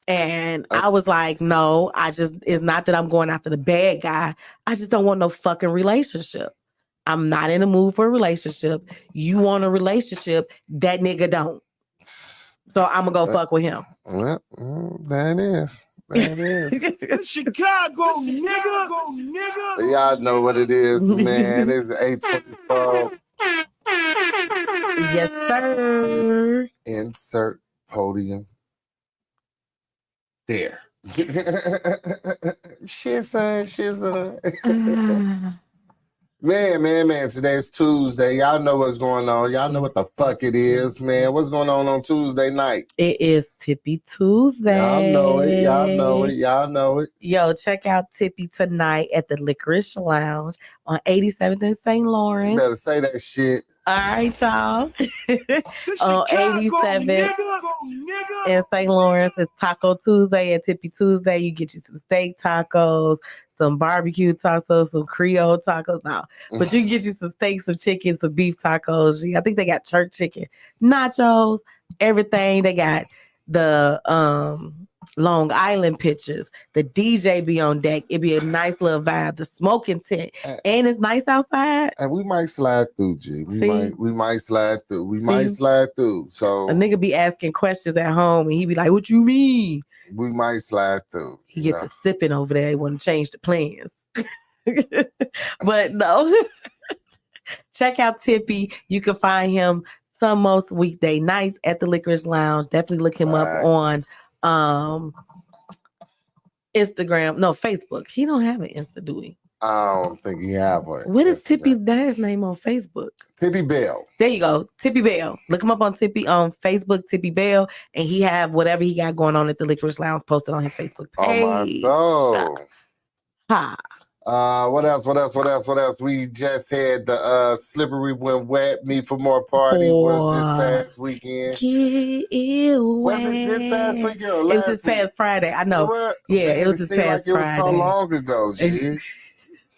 And I was like, no, it's not that I'm going after the bad guy. I just don't want no fucking relationship. I'm not in the mood for a relationship. You want a relationship, that nigga don't. So I'm gonna go fuck with him. Well, that is. That is. Chicago, nigga. But y'all know what it is, man. It's 8:24. Yes, sir. Insert podium. There. Shizza. Man. Today's Tuesday. Y'all know what's going on. Y'all know what the fuck it is, man. What's going on Tuesday night? It is Tippy Tuesday. Y'all know it. Yo, check out Tippy tonight at the Licorice Lounge on 87th and St. You Lawrence. better say that shit. All right, y'all. On 87th and St. Lawrence, it's Taco Tuesday and Tippy Tuesday. You get you some steak tacos, some barbecue tacos, some Creole tacos. No, but you can get you some steak, some chicken, some beef tacos. I think they got church chicken, nachos, everything. They got the Long Island pictures. The DJ be on deck. It be a nice little vibe. The smoking tent, and it's nice outside. And we might slide through, G. We might slide through. Might slide through. So a nigga be asking questions at home, and he be like, "What you mean?" We might slide through. He gets to sipping over there. He want to change the plans. But no. Check out Tippy. You can find him most weekday nights at the Licorice Lounge. Definitely look him up on Instagram. No, Facebook. He don't have an Insta, do he? I don't think he have one. What is Tippy Dad's name on Facebook? Tippy Bell. There you go. Tippy Bell. Look him up on Facebook, Tippy Bell, and he have whatever he got going on at the Licorice Lounge posted on his Facebook page. Oh my God. What else? We just had the Slippery When Wet Me for More party was this past weekend. Was it this past weekend or last It was this past Friday. I know. It was this past Friday. It was so long ago, G.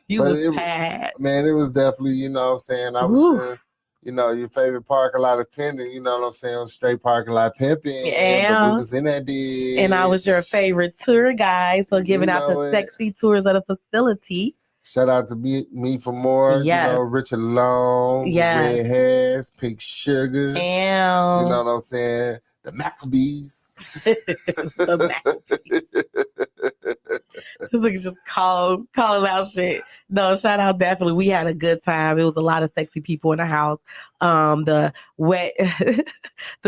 You was bad. Man, it was definitely, you know what I'm saying? I was sure, you know, your favorite parking lot attendant, you know what I'm saying? Straight parking lot pimping. Yeah. But we was in that bitch. And I was your favorite tour guy. So giving out the sexy tours of the facility. Shout out to me for more. Yes. You know, Richard Long, red hairs, pink sugar. Damn. You know what I'm saying? The Maccabees. The Maccabees. This nigga just calling out shit. No, shout out definitely. We had a good time. It was a lot of sexy people in the house. The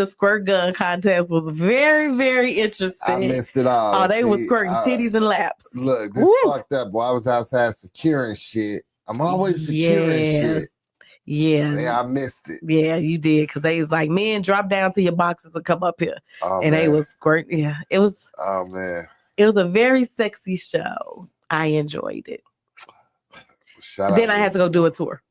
squirt gun contest was very, very interesting. I missed it all. Oh, they was squirting titties and laps. Look, this fucked up, boy. I was outside securing shit. I'm always securing shit. Yeah, I missed it. Yeah, you did. Because they was like, men, drop down to your boxes and come up here. Oh, and they was squirting. Yeah, it was. Oh, man. It was a very sexy show. I enjoyed it. Then I had to go do a tour.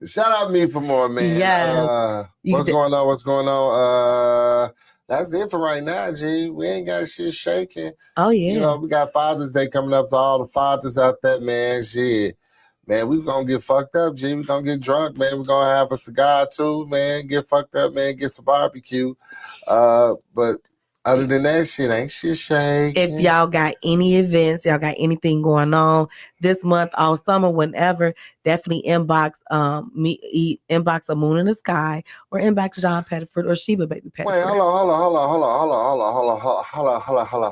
Shout out me for more, man. Yeah. What's going on? That's it for right now, G. We ain't got shit shaking. Oh, yeah. You know, we got Father's Day coming up to all the fathers out there, man. Shit. Man, we gonna get fucked up, G. We gonna get drunk, man. We gonna have a cigar too, man. Get fucked up, man. Get some barbecue. But other than that shit, ain't shit shaking. If y'all got any events, y'all got anything going on this month, all summer, whenever, definitely inbox inbox a Moon in the Sky or inbox John Pettiford or Sheba Baby Pettiford. Wait, hold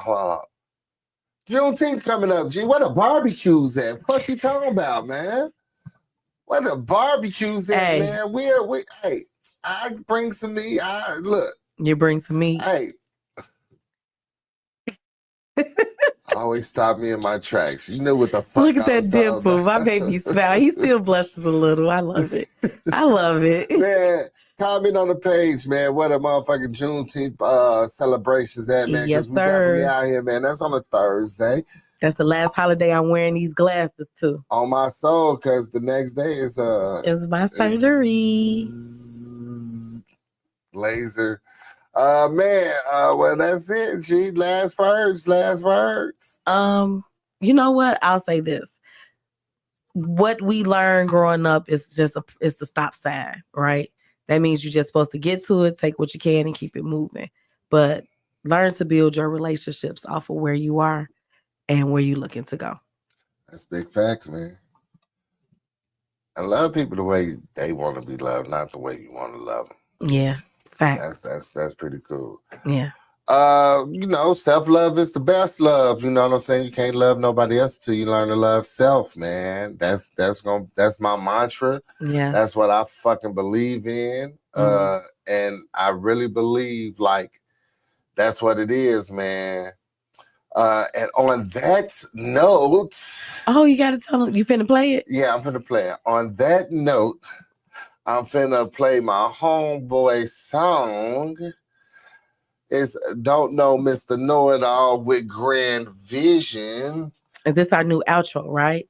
on. Juneteenth coming up, G. Where the barbecues at? Fuck you talking about, man? Where the barbecues at, man? Hey, I bring some meat. Look. You bring some meat. Hey. Always stop me in my tracks. You know what the fuck. Look at that dimple. My baby smile. He still blushes a little. I love it. I love it. Man, Comment on the page, man. What a motherfucking Juneteenth celebrations at, man. Yes, Because we definitely sir. out here, man. That's on a Thursday. That's the last holiday I'm wearing these glasses to. On my soul, because the next day is It's my surgery. Laser. Man, well, that's it, G. Last words. You know what? I'll say this. What we learned growing up is just it's the stop sign, right? That means you're just supposed to get to it, take what you can, and keep it moving. But learn to build your relationships off of where you are and where you're looking to go. That's big facts, man. And love people the way they want to be loved, not the way you want to love them. Yeah, facts. That's pretty cool. Yeah. Self-love is the best love. You know what I'm saying? You can't love nobody else till you learn to love self, man. That's my mantra. Yeah. That's what I fucking believe in. And I really believe like that's what it is, man. And on that note, oh, you gotta tell them you finna play it? Yeah, I'm finna play it. On that note, I'm finna play my homeboy song. It's Don't Know Mr. Know-It-All with Grand Vision. And this our new outro, right?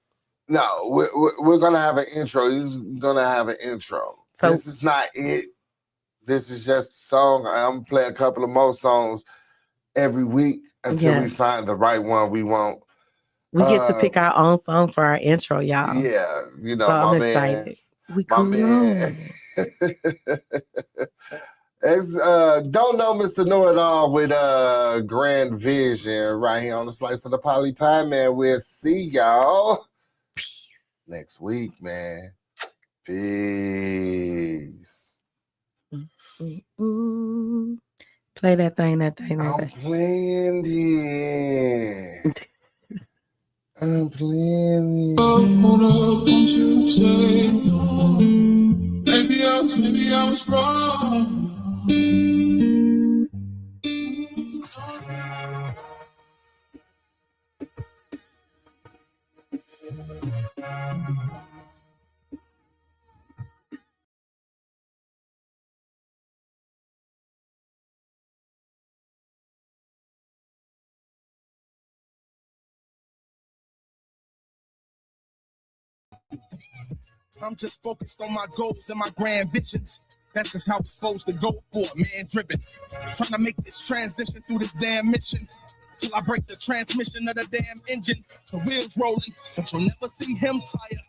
No, we're gonna have an intro. You're gonna have an intro. So, this is not it. This is just a song. I'm gonna play a couple of more songs every week until we find the right one we want. We get to pick our own song for our intro, y'all. Yeah, you know, so my I'm man. We my man. It's Don't Know Mr. Know-It-All with Grand Vision right here on the Slice of the Poly Pie, man. We'll see y'all next week, man. Peace. Play that thing. I'm playing it. I'm playing it. Hold up, don't you say no. Maybe I was wrong. I'm just focused on my goals and my grand visions. That's just how it's supposed to go for a man driven. Trying to make this transition through this damn mission. Till I break the transmission of the damn engine. The wheels rolling, but you'll never see him tire.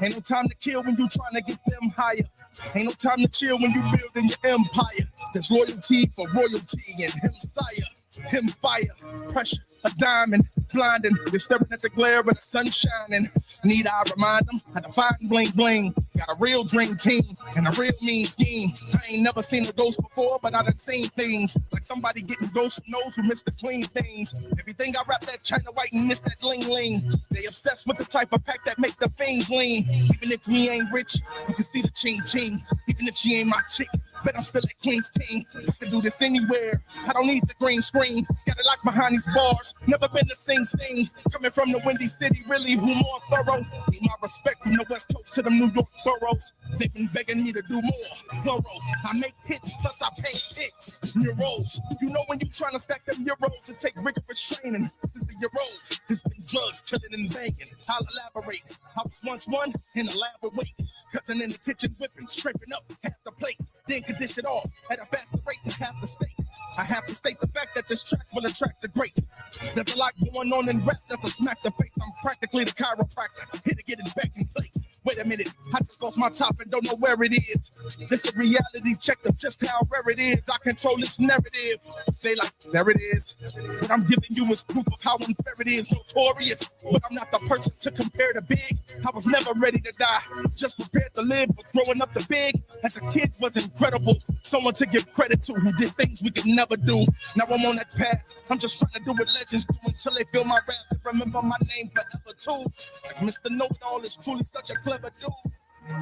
Ain't no time to kill when you trying to get them higher. Ain't no time to chill when you building your empire. There's loyalty for royalty and him sire, him fire, pressure, a diamond, blinding. They're staring at the glare of the sun shining. Need I remind them how to find bling bling. Got a real dream team and a real mean scheme. I ain't never seen a ghost before, but I done seen things. Like somebody getting ghosts from those who miss the clean things. Everything I rap that China white and miss that ling ling. They obsessed with the type of pack that make the fiends lean. Even if we ain't rich, you can see the ching ching. Even if she ain't my chick, but I'm still at Queen's King. I can do this anywhere. I don't need the green screen. Got it locked behind these bars. Never been the same thing. Coming from the Windy City, really, who more thorough? Need my respect from the West Coast to the New York Toros. They've been begging me to do more. Plural. I make hits, plus I paint pics. Euros. You know when you trying to stack them euros and take rigorous training. This is a euros. This been drugs, killing and banging. I'll elaborate. I was once one in a lab with weight. Cousin in the kitchen whipping, scraping up half the plates. Then could dish it off at a faster rate than half the state. I have to state the fact that this track will attract the greats. There's a lot going on in rap that's a smack the face. I'm practically the chiropractor, here to get it back in place. Wait a minute, I just lost my top and don't know where it is. This a reality check of just how rare it is. I control this narrative. Say like, there it is. What I'm giving you is proof of how unfair it is. Notorious, but I'm not the person to compare to big. I was never ready to die, just prepared to live. But growing up the big as a kid was incredible. Someone to give credit to who did things we could never do. Now I'm on that path. I'm just trying to do what legends do until they feel my rap and remember my name forever too. Like Mr. Know-It-All is truly such a clever dude.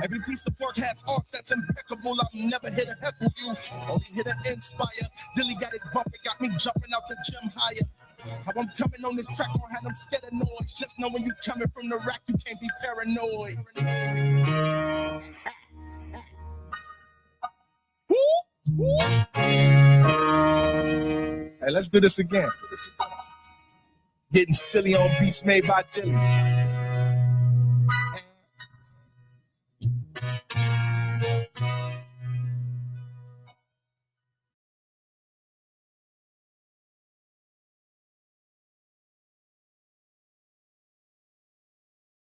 Every piece of work has art that's impeccable. I'm never here to heckle you, only here to inspire. Really got it bumping, got me jumping out the gym higher. How I'm coming on this track, don't have them scared of noise. Just know when you coming from the rack, you can't be paranoid. Hey, let's do this again. Getting silly on beats made by Dilly.